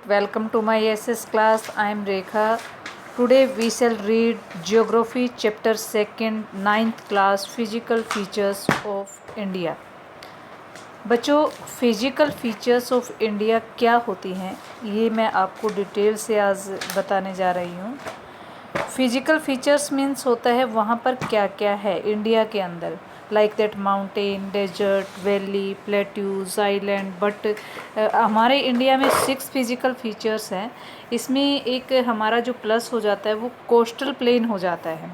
Welcome to my SS class. I am Rekha. Today we shall read Geography chapter 2nd 9th class Physical features of India. बच्चों physical features of India क्या होती हैं ये मैं आपको detail से आज बताने जा रही हूँ। फिजिकल फीचर्स मीन्स होता है वहाँ पर क्या क्या है इंडिया के अंदर, like that mountain, desert, valley, plateaus, island. But हमारे इंडिया में 6 फिजिकल फीचर्स हैं। इसमें एक हमारा जो प्लस हो जाता है वो कोस्टल प्लेन हो जाता है।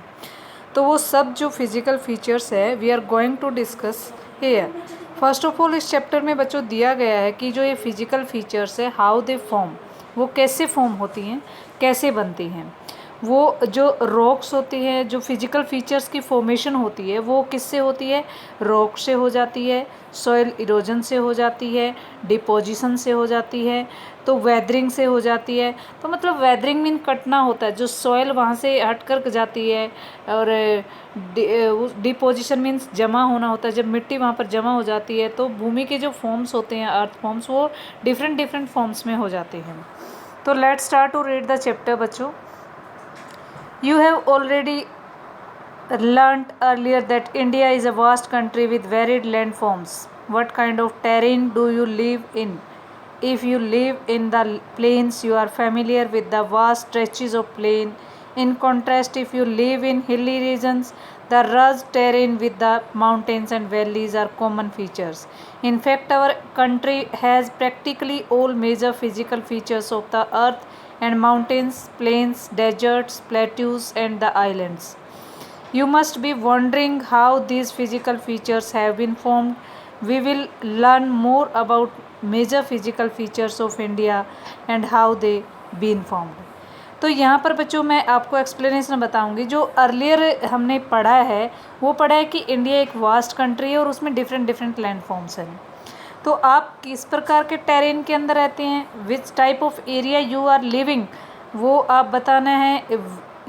तो वो सब जो फिजिकल फीचर्स है we are going to discuss here. First of all इस चैप्टर में बच्चों दिया गया है कि जो ये फिजिकल फीचर्स है हाउ दे फॉर्म, वो कैसे फॉर्म होती हैं, कैसे बनती हैं। वो जो रॉक्स होती है, जो फिजिकल फीचर्स की फॉर्मेशन होती है वो किससे होती है, रॉक से हो जाती है, सॉइल इरोजन से हो जाती है, डिपोजिशन से हो जाती है, तो वेदरिंग से हो जाती है। तो मतलब वेदरिंग मीन कटना होता है, जो सॉइल वहाँ से हट कर जाती है, और डिपोजिशन मीन्स जमा होना होता है। जब मिट्टी वहाँ पर जमा हो जाती है तो भूमि के जो फॉर्म्स होते हैं, अर्थ फॉर्म्स, वो डिफरेंट फॉर्म्स में हो जाते हैं। तो let's start to read the chapter बच्चों। You have already learnt earlier that India is a vast country with varied landforms. What kind of terrain do you live in? If you live in the plains, you are familiar with the vast stretches of plain. In contrast, if you live in hilly regions, the rugged terrain with the mountains and valleys are common features. In fact, our country has practically all major physical features of the earth and mountains, plains, deserts, plateaus, and the islands. You must be wondering how these physical features have been formed. We will learn more about major physical features of India and how they been formed. तो यहाँ पर बच्चों मैं आपको explanation बताऊंगी। जो earlier हमने पढ़ा है वो पढ़ा है कि इंडिया एक वास्ट कंट्री है और उसमें डिफरेंट लैंड फॉर्म्स हैं। तो आप किस प्रकार के टेरेन के अंदर रहते हैं, which type of area you are living, वो आप बताना है।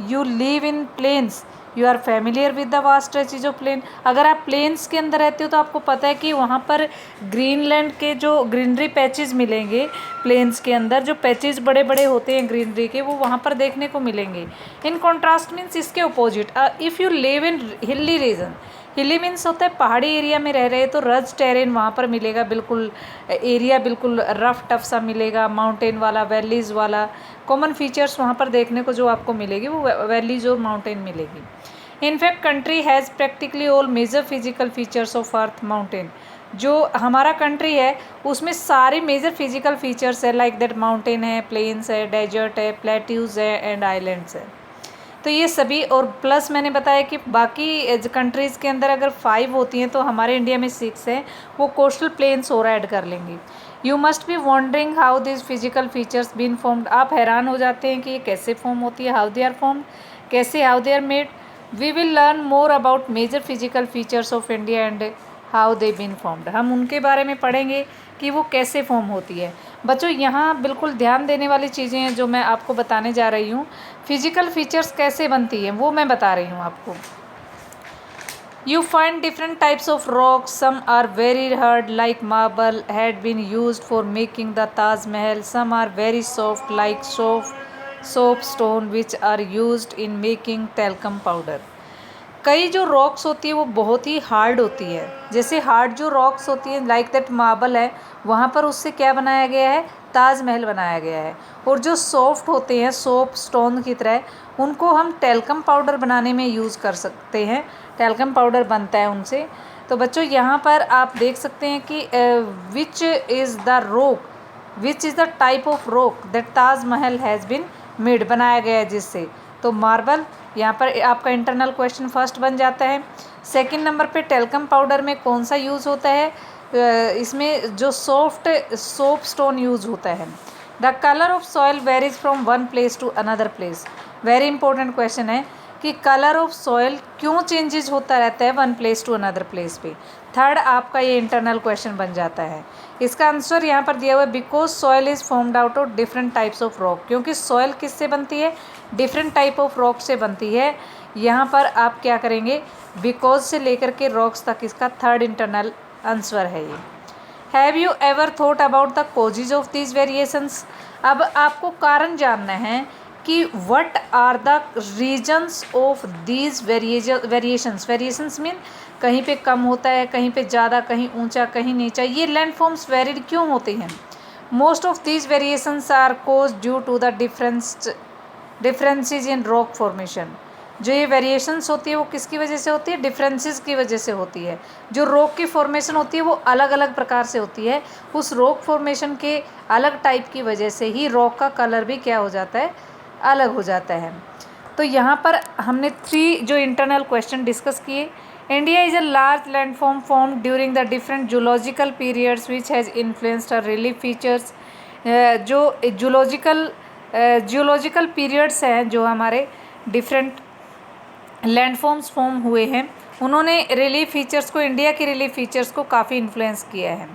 You live in plains, you are familiar with the vast stretches of plain. अगर आप प्लेन्स के अंदर रहते हो तो आपको पता है कि वहाँ पर ग्रीनलैंड के जो ग्रीनरी पैचेस मिलेंगे, प्लेन्स के अंदर जो पैचेस बड़े बड़े होते हैं ग्रीनरी के, वो वहाँ पर देखने को मिलेंगे। इन कॉन्ट्रास्ट मीन्स इसके opposite, if you live in hilly region, हिली मीन्स होता है पहाड़ी एरिया में रह रहे हैं तो रज टेरेन वहाँ पर मिलेगा, बिल्कुल एरिया बिल्कुल रफ टफ सा मिलेगा, माउंटेन वाला, वैलीज़ वाला। कॉमन फीचर्स वहाँ पर देखने को जो आपको मिलेगी वो वैलीज़ और माउंटेन मिलेगी। In fact country has practically all major physical features of earth mountain. जो हमारा कंट्री है उसमें सारे मेजर फिजिकल फीचर्स है, लाइक दैट माउंटेन है, प्लेन्स है, डेजर्ट है, प्लेट्यूज है एंड आइलैंड्स है। तो ये सभी, और प्लस मैंने बताया कि बाकी कंट्रीज़ के अंदर अगर 5 होती हैं तो हमारे इंडिया में 6 है, वो कोस्टल प्लेन्स और ऐड कर लेंगे। You must be wondering how this physical features been formed. आप हैरान हो जाते हैं कि ये कैसे फॉर्म होती है, हाउ दे आर फॉर्म्ड, कैसे, how they are made. We will learn more about major physical features of India and how they been formed. हम उनके बारे में पढ़ेंगे कि वो कैसे फॉर्म होती है। बच्चों यहाँ बिल्कुल ध्यान देने वाली चीज़ें हैं जो मैं आपको बताने जा रही हूँ। फिजिकल फीचर्स कैसे बनती हैं वो मैं बता रही हूँ आपको। You find different types of rocks. Some are very hard like marble had been used for making the Taj Mahal. Some are very soft like soapstone which are used in making talcum powder. कई जो rocks होती है वो बहुत ही hard होती है। जैसे hard जो रॉक्स होती है लाइक दैट मार्बल है, वहाँ पर उससे क्या बनाया गया है, ताजमहल बनाया गया है। और जो सॉफ्ट होते हैं सोप स्टोन की तरह, उनको हम टेल्कम पाउडर बनाने में यूज़ कर सकते हैं। टेल्कम पाउडर बनता है उनसे। तो बच्चों यहाँ पर आप देख सकते हैं कि विच is the rock, which is the type of rock that Taj Mahal has been made, बनाया गया है जिससे। तो मार्बल यहाँ पर आपका इंटरनल क्वेश्चन फर्स्ट बन जाता है। सेकंड नंबर पे टेल्कम पाउडर में कौन सा यूज़ होता है, इसमें जो सॉफ्ट सोप स्टोन यूज़ होता है। The colour of soil varies from one place to another place. Very important question है कि कलर ऑफ सॉइल क्यों चेंजेस होता रहता है one place to another place पे। थर्ड आपका ये इंटरनल क्वेश्चन बन जाता है। इसका आंसर यहाँ पर दिया हुआ है, because soil is formed out of different types of rock. क्योंकि सॉइल किससे बनती है, डिफरेंट टाइप ऑफ रॉक से बनती है। यहाँ पर आप क्या करेंगे, बिकॉज से लेकर के रॉक्स तक इसका थर्ड इंटरनल आंसर है ये। Have you ever thought about the causes of these variations. अब आपको कारण जानना है कि what are the reasons of these variations mean कहीं पे कम होता है, कहीं पे ज़्यादा, कहीं ऊंचा, कहीं नीचा, ये लैंडफॉर्म्स वेरिड क्यों होते हैं? Most of these variations are cause due to the differences in rock formation. जो ये वेरिएशंस होती है वो किसकी वजह से होती है? डिफरेंसेस की वजह से होती है। जो रॉक की फॉर्मेशन होती है वो अलग अलग प्रकार से होती है, उस रॉक फॉर्मेशन के अलग टाइप की वजह से ही रॉक का कलर भी क्या हो जाता है? अलग हो जाता है। तो यहाँ पर हमने 3 जो इंटरनल क्वेश्चन डिस्कस किए। India is a large landform form during the different zoological periods which has influenced a relief features. जो जियोलॉजिकल पीरियड्स हैं जो हमारे डिफरेंट लैंडफॉर्म्स फॉर्म हुए हैं, उन्होंने रिलीफ फीचर्स को, इंडिया के रिलीफ फीचर्स को काफ़ी इन्फ्लुएंस किया है।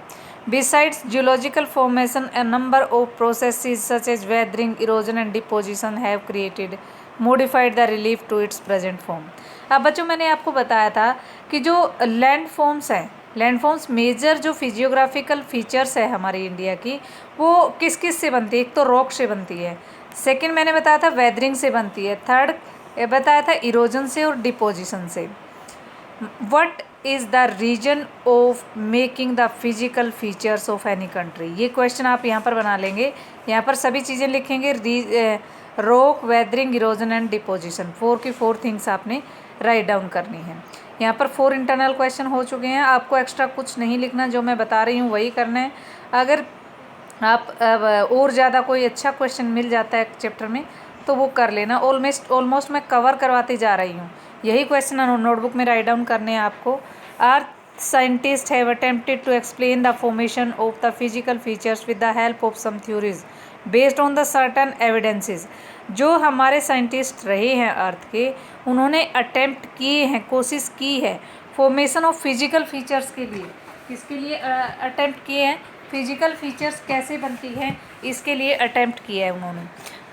Besides geological formation a number of processes such as weathering, erosion and deposition have created modified the relief to its present form. अब बच्चों मैंने आपको बताया था कि जो लैंडफॉर्म्स हैं, लैंडफॉर्म्स मेजर जो फिजियोग्राफिकल फीचर्स है हमारी इंडिया की, वो किस किस से बनती है? एक तो रॉक से बनती है, सेकंड मैंने बताया था वेदरिंग से बनती है, थर्ड बताया था इरोजन से और डिपोजिशन से। What is the reason of making the physical features of any country? ये क्वेश्चन आप यहाँ पर बना लेंगे, यहाँ पर सभी चीज़ें लिखेंगे, rock, weathering, erosion and deposition, 4 की 4 थिंग्स आपने राइट डाउन करनी है। यहाँ पर 4 इंटरनल क्वेश्चन हो चुके हैं, आपको एक्स्ट्रा कुछ नहीं लिखना, जो मैं बता रही हूँ वही करना है। अगर आप और ज़्यादा कोई अच्छा क्वेश्चन मिल जाता है चैप्टर में तो वो कर लेना। ऑलमोस्ट मैं कवर करवाती जा रही हूँ, यही क्वेश्चन नोटबुक में राइट डाउन करने हैं आपको। Earth scientist have attempted to explain the formation of the physical features with the help of some theories based on the certain evidences. जो हमारे साइंटिस्ट रहे हैं अर्थ के, उन्होंने अटेम्प्ट किए हैं, कोशिश की है फॉर्मेशन ऑफ फिजिकल फीचर्स के लिए। किसके लिए अटेम्प्ट किए हैं? फिजिकल फीचर्स कैसे बनती है इसके लिए अटेम्प्ट किया है उन्होंने।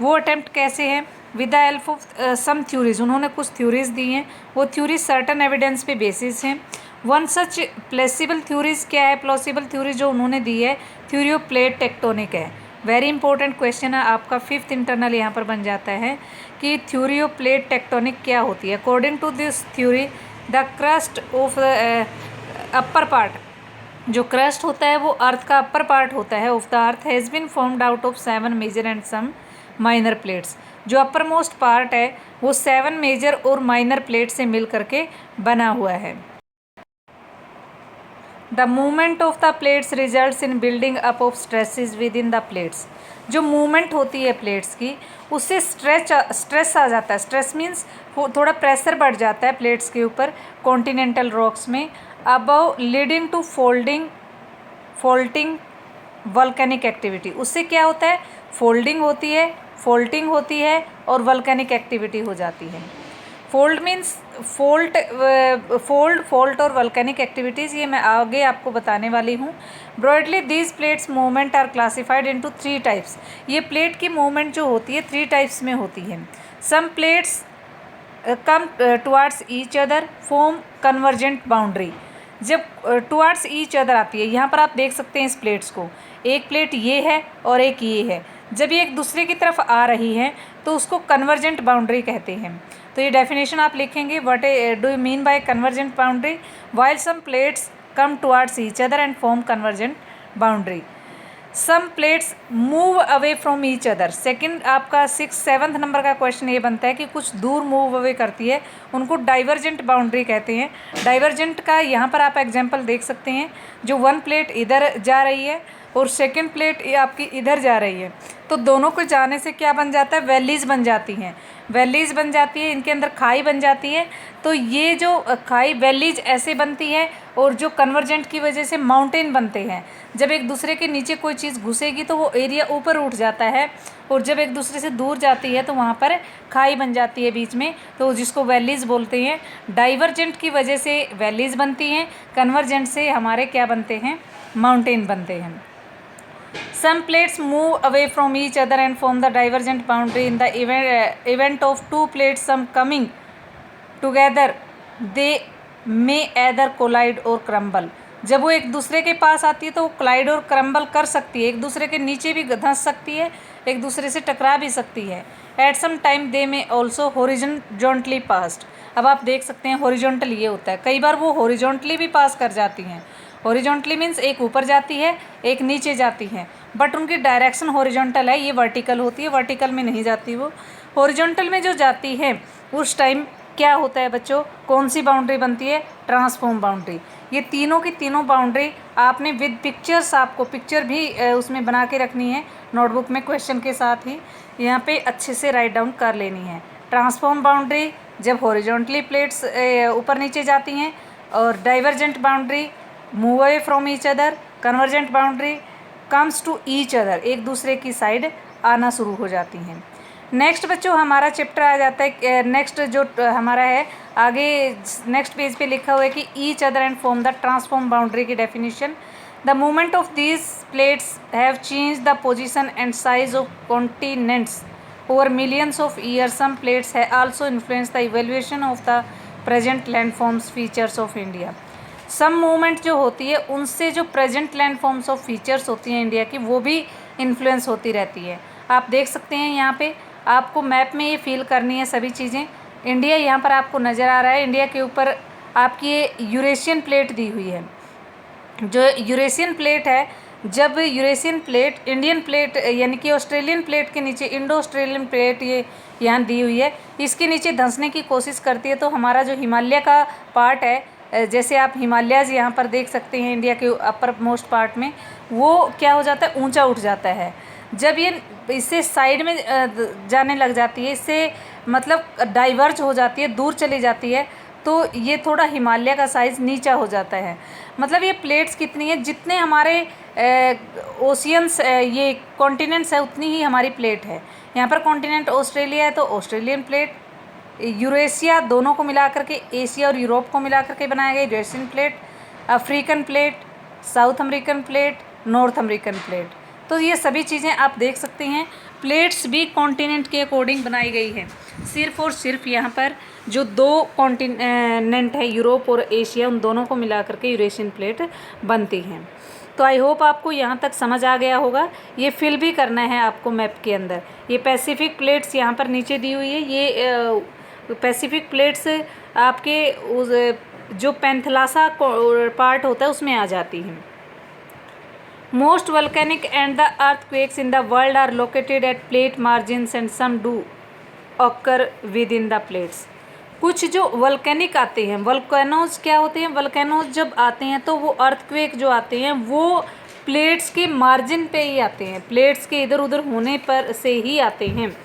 वो अटेम्प्ट कैसे है? With the help of some theories, उन्होंने कुछ थ्योरीज दी हैं, वो थ्योरीज सर्टन एविडेंस पे बेसिस हैं। वन सच प्लेसिबल थ्योरीज क्या है? प्लॉसिबल थ्योरी जो उन्होंने दी है, थ्योरी ऑफ प्लेट टेक्टोनिक है। वेरी इंपॉर्टेंट क्वेश्चन है आपका, 5th इंटरनल यहाँ पर बन जाता है कि थ्योरी ऑफ प्लेट टेक्टोनिक क्या होती है। According to this theory the crust of upper part, जो क्रस्ट होता है वो अर्थ का अपर पार्ट होता है of the earth, has been formed out of 7 major and some minor plates. जो अपर मोस्ट पार्ट है वो 7 मेजर और माइनर प्लेट से मिल करके बना हुआ है। The movement of the plates results in building up of stresses with in the plates. जो मूवमेंट होती है प्लेट्स की, उससे स्ट्रेस आ जाता है। स्ट्रेस मीन्स थोड़ा प्रेशर बढ़ जाता है प्लेट्स के ऊपर कॉन्टिनेंटल रॉक्स में, above leading to faulting volcanic activity. उससे क्या होता है? फोल्डिंग होती है, फोल्टिंग होती है और वल्केनिक एक्टिविटी हो जाती है। फोल्ड मीन्स फोल्ट और वल्केनिक एक्टिविटीज़, ये मैं आगे आपको बताने वाली हूँ। Broadly these plates movement are classified into 3 types. ये प्लेट की मूवमेंट जो होती है 3 टाइप्स में होती है। Some plates come towards each other form convergent boundary. जब टुवार्ड्स ईच अदर आती है, यहाँ पर आप देख सकते हैं इस प्लेट्स को, एक प्लेट ये है और एक ये है, जब ये एक दूसरे की तरफ आ रही है तो उसको कन्वर्जेंट बाउंड्री कहते हैं। तो ये डेफिनेशन आप लिखेंगे, what do you mean by convergent boundary? While some plates come towards each other and form convergent boundary. Some plates move away from each other. Second आपका 7th नंबर का question ये बनता है कि कुछ दूर मूव अवे करती है, उनको डाइवर्जेंट बाउंड्री कहते हैं। डाइवर्जेंट का यहाँ पर आप एग्जांपल देख सकते हैं, जो 1 प्लेट इधर जा रही है और सेकंड प्लेट ये आपकी इधर जा रही है, तो दोनों को जाने से क्या बन जाता है? वैलीज़ बन जाती हैं। वैलीज़ बन जाती है, इनके अंदर खाई बन जाती है। तो ये जो खाई वैलीज ऐसे बनती है और जो कन्वर्जेंट की वजह से माउंटेन बनते हैं। जब एक दूसरे के नीचे कोई चीज़ घुसेगी तो वो एरिया ऊपर उठ जाता है, और जब एक दूसरे से दूर जाती है तो वहाँ पर खाई बन जाती है बीच में, तो जिसको वैलीज़ बोलते हैं। डाइवर्जेंट की वजह से वैलीज़ बनती हैं, कन्वर्जेंट से हमारे क्या बनते हैं? माउंटेन बनते हैं। Some plates move away from each other and form the divergent boundary. In the event of 2 plates some coming together, they may either collide or crumble. जब वो एक दूसरे के पास आती है तो वो कोलाइड और क्रम्बल कर सकती है, एक दूसरे के नीचे भी धंस सकती है एक दूसरे से टकरा भी सकती है। एट सम टाइम दे में ऑल्सो हॉरिजॉन्टली पास्ड। अब आप देख सकते हैं हॉरिजॉन्टल ये होता है, कई बार वो हॉरिजॉन्टली भी पास कर जाती हैं। हॉरिजॉन्टली मीन्स एक ऊपर जाती है एक नीचे जाती है, बट उनकी डायरेक्शन हॉरिजॉन्टल है, ये वर्टिकल होती है, वर्टिकल में नहीं जाती वो। हॉरिजॉन्टल में जो जाती है उस टाइम क्या होता है बच्चों, कौन सी बाउंड्री बनती है, ट्रांसफॉर्म बाउंड्री। ये तीनों की तीनों बाउंड्री आपने विद पिक्चर्स, आपको पिक्चर भी उसमें बना के रखनी है नोटबुक में, क्वेश्चन के साथ ही यहाँ पे अच्छे से राइट डाउन कर लेनी है। ट्रांसफॉर्म बाउंड्री जब हॉरिजॉन्टली प्लेट्स ऊपर नीचे जाती हैं, और divergent boundary move away from each other, convergent boundary comes to each other, एक दूसरे की साइड आना शुरू हो जाती हैं। नेक्स्ट बच्चों हमारा चैप्टर आ जाता है, नेक्स्ट जो हमारा है आगे नेक्स्ट पेज पे लिखा हुआ है कि each other and form the transform boundary की definition. The movement of these plates have change the position and size of continents over millions of years. Some plates है also influence the evaluation of the present landforms features of India. Some movement जो होती है उनसे जो present landforms of features होती हैं India की, वो भी इन्फ्लुएंस होती रहती है। आप देख सकते हैं यहाँ पे आपको मैप में ये फील करनी है सभी चीज़ें। इंडिया यहाँ पर आपको नज़र आ रहा है, इंडिया के ऊपर आपकी ये यूरेशियन प्लेट दी हुई है। जो यूरेशियन प्लेट है, जब यूरेशियन प्लेट इंडियन प्लेट यानी कि ऑस्ट्रेलियन प्लेट के नीचे इंडो ऑस्ट्रेलियन प्लेट ये यहाँ दी हुई है, इसके नीचे धंसने की कोशिश करती है, तो हमारा जो हिमालय का पार्ट है, जैसे आप हिमालयाज़ यहाँ पर देख सकते हैं इंडिया के अपर मोस्ट पार्ट में, वो क्या हो जाता है, ऊंचा उठ जाता है। जब ये इससे साइड में जाने लग जाती है, इससे मतलब डाइवर्ज हो जाती है, दूर चली जाती है, तो ये थोड़ा हिमालय का साइज़ नीचा हो जाता है। मतलब ये प्लेट्स कितनी है, जितने हमारे ओशियंस ये कॉन्टिनेंट्स है उतनी ही हमारी प्लेट है। यहाँ पर कॉन्टिनेंट ऑस्ट्रेलिया है तो ऑस्ट्रेलियन प्लेट, यूरेशिया दोनों को मिला करके, एशिया और यूरोप को मिला करके बनाया गया Eurasian plate, African plate, south American plate, north American plate. तो ये सभी चीज़ें आप देख सकते हैं, प्लेट्स भी कॉन्टिनेंट के अकॉर्डिंग बनाई गई है। सिर्फ और सिर्फ यहाँ पर जो दो कॉन्टिनेंट है यूरोप और एशिया, उन दोनों को मिला करके यूरेशियन प्लेट बनती हैं। तो आई होप आपको यहाँ तक समझ आ गया होगा। ये फिल भी करना है आपको मैप के अंदर। ये पैसिफिक प्लेट्स यहाँ पर नीचे दी हुई है, ये पैसिफिक प्लेट्स आपके उस जो पेंथलासा पार्ट होता है उसमें आ जाती हैं। Most volcanic and the earthquakes in the world are located at plate margins and some do occur within the plates। कुछ जो वल्केनिक आते हैं, वल्केनोज क्या होते हैं, वल्केनोज जब आते हैं तो वो अर्थक्वेक जो आते हैं वो प्लेट्स के मार्जिन पे ही आते हैं, प्लेट्स के इधर उधर होने पर से ही आते हैं।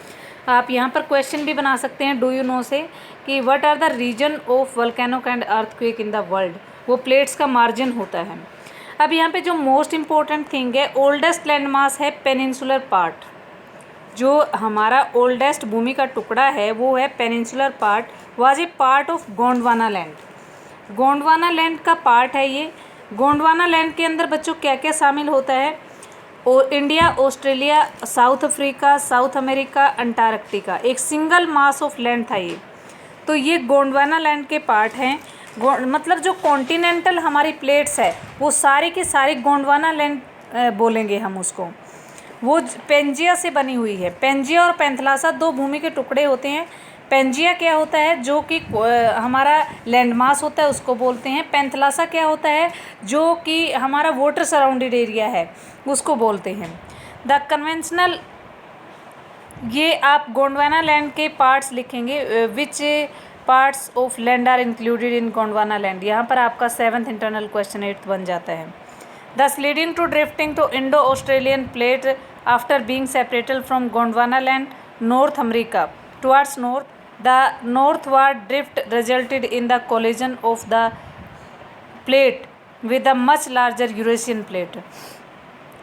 आप यहाँ पर क्वेश्चन भी बना सकते हैं डू यू नो से कि what are the reason of volcano and earthquake in the world, वो प्लेट्स का मार्जिन होता है। अब यहाँ पे जो मोस्ट इम्पोर्टेंट थिंग है, ओल्डेस्ट लैंड मास है पेनिनसुलर पार्ट। जो हमारा ओल्डेस्ट भूमि का टुकड़ा है वो है peninsular part, was a part of Gondwana land. Gondwana land का पार्ट है ये। गोंडवाना लैंड के अंदर बच्चों क्या क्या शामिल होता है, India, Australia, south Africa, south America, Antarctica, एक सिंगल मास ऑफ लैंड था ये। तो ये गोंडवाना लैंड के पार्ट हैं। मतलब जो कॉन्टिनेंटल हमारी प्लेट्स है वो सारी की सारी गोंडवाना लैंड बोलेंगे हम उसको। वो पेंजिया से बनी हुई है। पेंजिया और पेंथलासा दो भूमि के टुकड़े होते हैं। पेंजिया क्या होता है, जो कि हमारा लैंडमास होता है उसको बोलते हैं। पेंथलासा क्या होता है, जो कि हमारा वाटर सराउंडेड एरिया है उसको बोलते हैं। द कन्वेंशनल, ये आप गोंडवाना लैंड के पार्ट्स लिखेंगे, which parts of land are included in Gondwana land. यहाँ पर आपका 7th इंटरनल क्वेश्चन 8th बन जाता है। Thus leading to drifting to Indo Australian plate after being separated from Gondwana land, North America towards north, the northward drift resulted in the collision of the plate with a much larger Eurasian plate.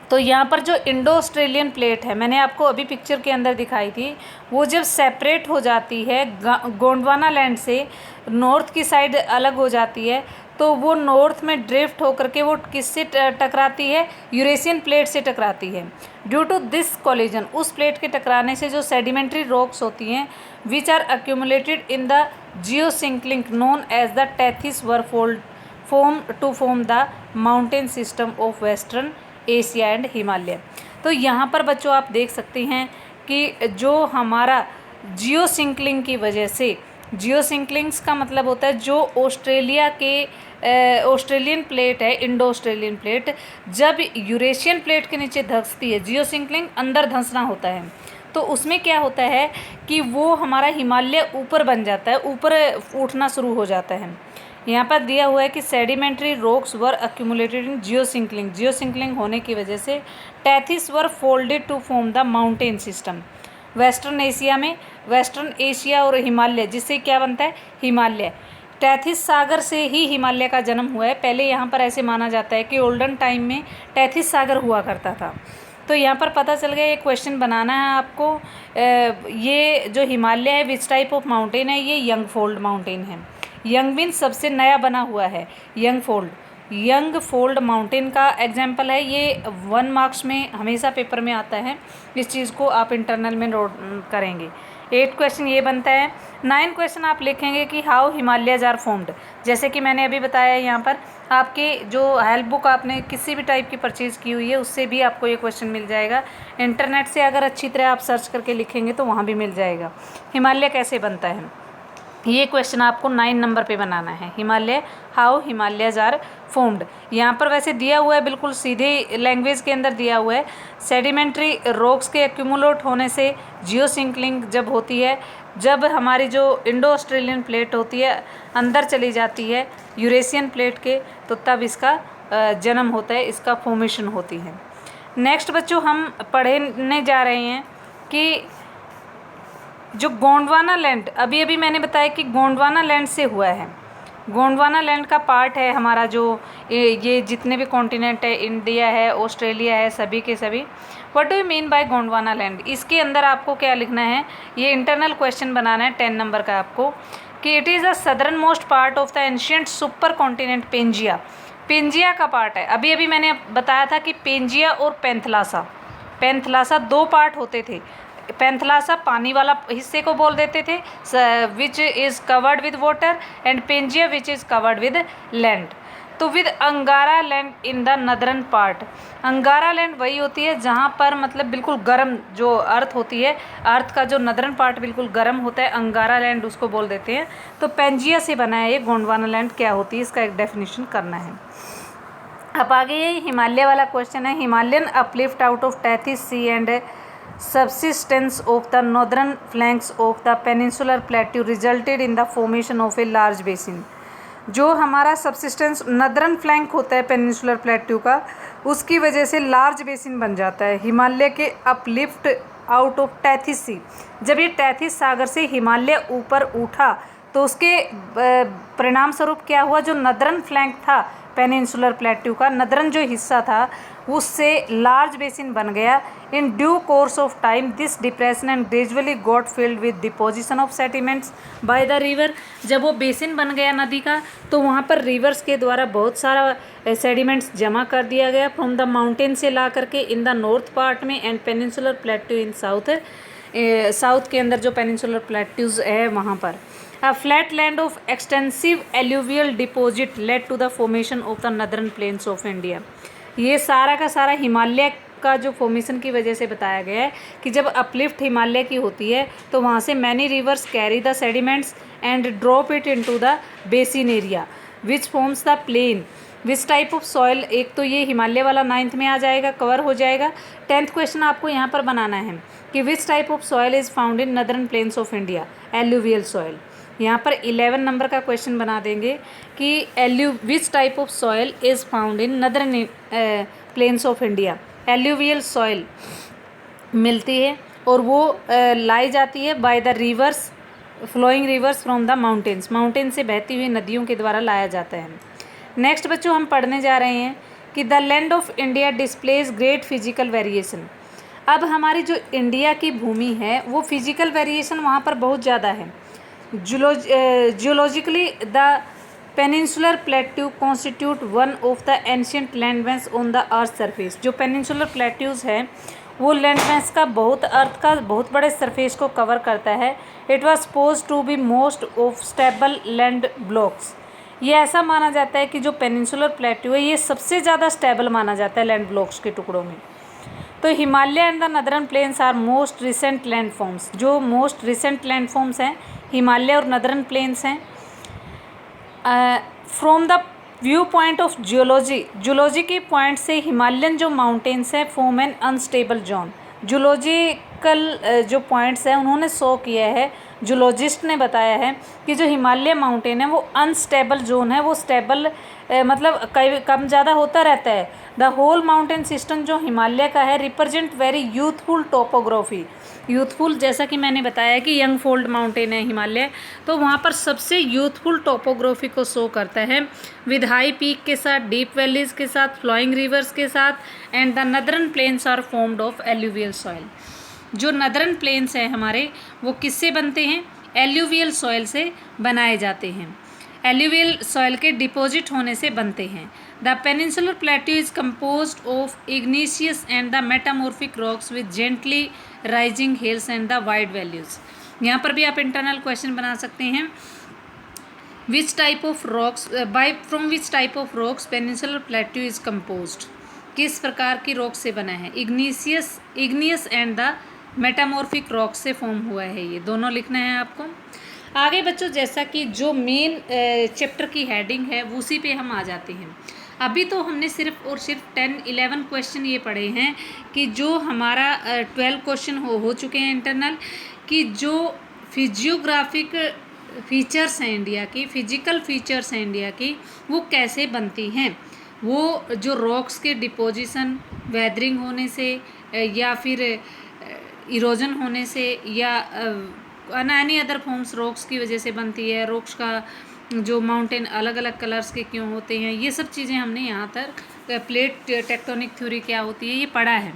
तो यहाँ पर जो Indo Australian plate है, मैंने आपको अभी picture के अंदर दिखाई थी, वो जब सेपरेट हो जाती है गोंडवाना लैंड से, नॉर्थ की साइड अलग हो जाती है, तो वो नॉर्थ में ड्रिफ्ट होकर के वो किससे टकराती है, यूरेशियन प्लेट से टकराती है। ड्यू टू दिस कोलिजन, उस प्लेट के टकराने से जो सेडिमेंट्री रॉक्स होती हैं which are accumulated in the geosyncline known as the Tethys were form the mountain system of western Asia and Himalaya. तो यहाँ पर बच्चों आप देख सकते हैं कि जो हमारा जियो सिंकलिंग की वजह से, जियो सिंकलिंग्स का मतलब होता है जो ऑस्ट्रेलिया के ऑस्ट्रेलियन प्लेट है, इंडो ऑस्ट्रेलियन प्लेट, जब यूरेशियन प्लेट के नीचे धंसती है, जियो सिंकलिंग अंदर धंसना होता है, तो उसमें क्या होता है कि वो हमारा हिमालय ऊपर बन जाता है, ऊपर उठना शुरू हो जाता है। यहाँ पर दिया हुआ है कि sedimentary rocks were accumulated in geosyncline, geosyncline होने की वजह से Tethys were folded to form the mountain system. Western Asia में, वेस्टर्न एशिया और हिमालय, जिससे क्या बनता है हिमालय, टैथिस सागर से ही हिमालय का जन्म हुआ है। पहले यहाँ पर ऐसे माना जाता है कि ओल्डन टाइम में टैथिस सागर हुआ करता था। तो यहाँ पर पता चल गया, ये क्वेश्चन बनाना है आपको। ये जो हिमालय है विच टाइप ऑफ माउंटेन है, ये यंग फोल्ड माउंटेन है। यंग मीन्स सबसे नया बना हुआ है, young fold, young fold mountain का एग्जाम्पल है। ये 1 मार्क्स में हमेशा पेपर में आता है, इस चीज़ को आप इंटरनल में नोट करेंगे। 8 क्वेश्चन ये बनता है। 9 क्वेश्चन आप लिखेंगे कि हाउ हिमालयज आर फॉर्म्ड। जैसे कि मैंने अभी बताया, यहाँ पर आपके जो हेल्प बुक आपने किसी भी टाइप की परचेज़ की हुई है उससे भी आपको ये क्वेश्चन मिल जाएगा। इंटरनेट से अगर अच्छी तरह आप सर्च करके लिखेंगे तो वहाँ भी मिल जाएगा हिमालय कैसे बनता है। ये क्वेश्चन आपको 9 नंबर पे बनाना है, Himalaya, how Himalayas are formed. यहाँ पर वैसे दिया हुआ है, बिल्कुल सीधे लैंग्वेज के अंदर दिया हुआ है, सेडिमेंट्री रॉक्स के एक्यूमुलेट होने से जियो सिंकलिंग जब होती है, जब हमारी जो इंडो ऑस्ट्रेलियन प्लेट होती है अंदर चली जाती है यूरेशियन प्लेट के, तो तब इसका जन्म होता है, इसका फॉर्मेशन होती है। नेक्स्ट बच्चों हम पढ़ने जा रहे हैं कि जो गोंडवाना लैंड, अभी अभी मैंने बताया कि गोंडवाना लैंड से हुआ है, गोंडवाना लैंड का पार्ट है हमारा जो ये जितने भी कॉन्टिनेंट है, इंडिया है, ऑस्ट्रेलिया है, सभी के सभी। What do you mean bye Gondwana land, इसके अंदर आपको क्या लिखना है, ये इंटरनल क्वेश्चन बनाना है 10 नंबर का आपको, कि it is the southern most part of the ancient super continent Pangaea. Pangaea का पार्ट है। अभी अभी मैंने बताया था कि पेंजिया और पेंथलासा, पेंथलासा 2 पार्ट होते थे। पेंथलासा पानी वाला हिस्से को बोल देते थे, which is covered with water, and Pangaea which is covered with land. तो with Angara land in the northern part, Angara land वही होती है जहाँ पर मतलब बिल्कुल गर्म जो अर्थ होती है, अर्थ का जो नदरन पार्ट बिल्कुल गर्म होता है, अंगारा लैंड उसको बोल देते हैं। तो पेंजिया से बना है ये गोंडवाना लैंड क्या होती है, इसका एक डेफिनेशन करना है। अब आगे ये हिमालय वाला क्वेश्चन है, Himalayan uplift out of Tethys sea and subsidence of the northern flanks of the peninsular plateau resulted in the formation of a large basin। जो हमारा सबसिस्टेंस नदरन फ्लैंक होता है पेनिनसुलर प्लेट्यू का, उसकी वजह से लार्ज बेसिन बन जाता है हिमालय के अपलिफ्ट आउट ऑफ टैथिस सी। जब ये टैथिस सागर से हिमालय ऊपर उठा तो उसके परिणाम स्वरूप क्या हुआ, जो नदरन फ्लैंक था पेनिनसुलर प्लेट्यू का, नदरन जो हिस्सा था उससे लार्ज बेसिन बन गया। In due course of time this depression and gradually got filled with deposition of sediments by the river. जब वो बेसिन बन गया नदी का, तो वहाँ पर रिवर्स के द्वारा बहुत सारा सेडिमेंट्स जमा कर दिया गया फ्रॉम द माउंटेन से ला करके इन द नॉर्थ पार्ट में, and peninsular plateau in south, south के अंदर जो पेनिनसुलर प्लेट्यूज है वहाँ पर। A flat land of extensive alluvial deposit led to the formation of the northern plains of India। ये सारा का सारा हिमालय का जो फॉर्मेशन की वजह से बताया गया है कि जब अपलिफ्ट हिमालय की होती है तो वहाँ से many rivers carry the sediments and drop it into the basin area which forms the plain. Which type of soil, एक तो ये हिमालय वाला 9th में आ जाएगा, कवर हो जाएगा। 10th क्वेश्चन आपको यहाँ पर बनाना है कि which type of soil is found in northern plains of India, alluvial soil. यहाँ पर 11 नंबर का क्वेश्चन बना देंगे कि which type of soil is found in northern plains of India. Alluvial soil मिलती है और वो लाई जाती है by the rivers, flowing rivers from the mountains, mountain से बहती हुई नदियों के द्वारा लाया जाता है। नेक्स्ट बच्चों हम पढ़ने जा रहे हैं कि the land of India displays great physical variation. अब हमारी जो इंडिया की भूमि है वो फिजिकल वेरिएशन वहाँ पर बहुत ज़्यादा है। Geologically the peninsular plateau constitute one of the ancient landmass on the earth surface. जो पेनिनसुलर प्लेट्यूज है वो लैंडमेस का अर्थ का बहुत बड़े सरफेस को कवर करता है। It was suppose to be most of stable land blocks. ये ऐसा माना जाता है कि जो पेनिनसुलर प्लेट्यू है ये सबसे ज़्यादा स्टेबल माना जाता है लैंड ब्लॉक्स के टुकड़ों में। तो Himalaya and the northern plains are most recent landforms. जो मोस्ट रिसेंट लैंडफॉर्म्स हैं हिमालय और नदरन प्लेन्स हैं। From the view point of geology के पॉइंट से हिमालयन जो माउंटेन्स हैं form an unstable zone. Geological जो पॉइंट्स हैं उन्होंने शो किया है, जूलॉजिस्ट ने बताया है कि जो हिमालय माउंटेन है वो अनस्टेबल जोन है, वो स्टेबल मतलब कम ज़्यादा होता रहता है। द होल माउंटेन सिस्टम जो हिमालय का है represent very youthful topography. Youthful जैसा कि मैंने बताया कि यंग फोल्ड माउंटेन है हिमालय, तो वहाँ पर सबसे यूथफुल टोपोग्राफी को शो करता है विद हाई पीक के साथ, डीप वैलीज के साथ, फ्लोइंग रिवर्स के साथ। And the northern plains are formed of alluvial soil. जो नदरन प्लेन्स हैं हमारे वो किससे बनते हैं? एल्यूवियल सॉइल से बनाए जाते हैं, एल्यूवियल सॉइल के डिपॉजिट होने से बनते हैं। The peninsular plateau is composed of igneous and the metamorphic rocks with gently rising hills and the wide values. यहाँ पर भी आप इंटरनल क्वेश्चन बना सकते हैं। Which type of rocks from which type of rocks peninsular plateau is composed? किस प्रकार की रॉक से बना है? Igneous and the metamorphic rock से फॉर्म हुआ है, ये दोनों लिखना है आपको। आगे बच्चों जैसा कि जो मेन चैप्टर की हेडिंग है उसी पे हम आ जाते हैं। अभी तो हमने सिर्फ और सिर्फ 10-11 क्वेश्चन ये पढ़े हैं कि जो हमारा 12 क्वेश्चन हो चुके हैं इंटरनल, कि जो फिजियोग्राफिक फीचर्स हैं इंडिया की, फिजिकल फीचर्स हैं इंडिया की, वो कैसे बनती हैं। वो जो रॉक्स के डिपोजिशन वेदरिंग होने से या फिर इरोजन होने से या एनी अदर फॉर्म्स रॉक्स की वजह से बनती है, रॉक्स का जो माउंटेन अलग अलग कलर्स के क्यों होते हैं, ये सब चीज़ें हमने यहाँ तक प्लेट टेक्टोनिक थ्योरी क्या होती है ये पढ़ा है।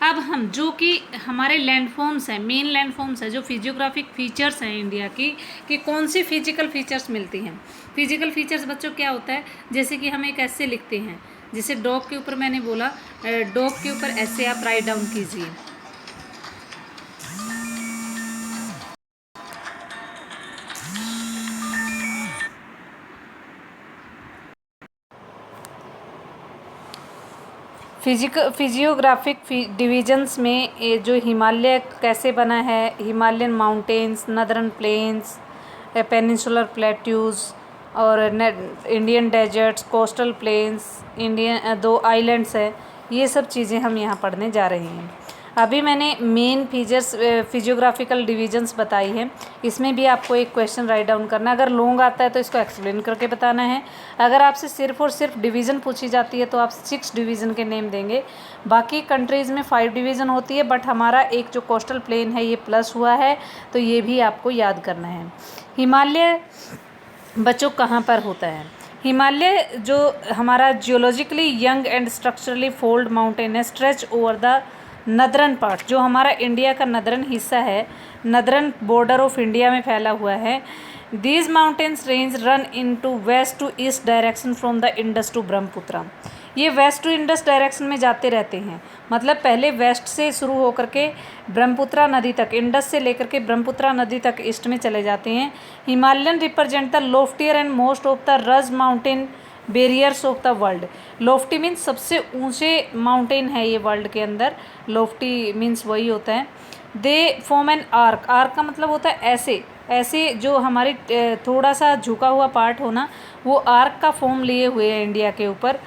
अब हम जो कि हमारे लैंडफॉर्म्स हैं, मेन लैंडफॉर्म्स हैं, जो फिजियोग्राफिक फीचर्स हैं इंडिया की, कि कौन सी फिजिकल फीचर्स मिलती हैं। फिजिकल फीचर्स बच्चों क्या होता है, जैसे कि हम एक ऐसे लिखते हैं, जैसे डॉग के ऊपर मैंने बोला, डॉग के ऊपर ऐसे आप राइट डाउन कीजिए। फिजियोग्राफिक डिविजन्स में ये जो हिमालय कैसे बना है, Himalayan mountains, northern plains, peninsular plateaus और Indian deserts, coastal plains, Indian 2 islands है, ये सब चीज़ें हम यहाँ पढ़ने जा रहे हैं। अभी मैंने मेन फीचर्स फिजियोग्राफिकल डिविजन्स बताई है, इसमें भी आपको एक क्वेश्चन राइट डाउन करना है। अगर लॉन्ग आता है तो इसको एक्सप्लेन करके बताना है। अगर आपसे सिर्फ और सिर्फ डिवीज़न पूछी जाती है तो आप 6 डिवीज़न के नेम देंगे। बाकी कंट्रीज़ में 5 डिवीज़न होती है, बट हमारा एक जो कोस्टल प्लेन है ये प्लस हुआ है, तो ये भी आपको याद करना है। हिमालय बच्चों कहाँ पर होता है? हिमालय जो हमारा geologically young and structurally fold mountain है, stretch over the northern part, जो हमारा इंडिया का नदरन हिस्सा है, नदरन बॉर्डर ऑफ इंडिया में फैला हुआ है। These mountains range run in to west to east direction from the Indus to Brahmaputra. ये वेस्ट टू इंडस डायरेक्शन में जाते रहते हैं, मतलब पहले वेस्ट से शुरू होकर के ब्रह्मपुत्र नदी तक, इंडस से लेकर के ब्रह्मपुत्र नदी तक ईस्ट में चले जाते हैं। Himalayan represent the loftier and most of the rugged mountain barriers of the world. Lofty means सबसे ऊंचे माउंटेन है ये वर्ल्ड के अंदर, लोफ्टी मीन्स वही होता है। They form an arc, arc का मतलब होता है ऐसे ऐसे, जो हमारी थोड़ा सा झुका हुआ पार्ट होना, वो आर्क का फॉर्म लिए हुए है इंडिया के ऊपर।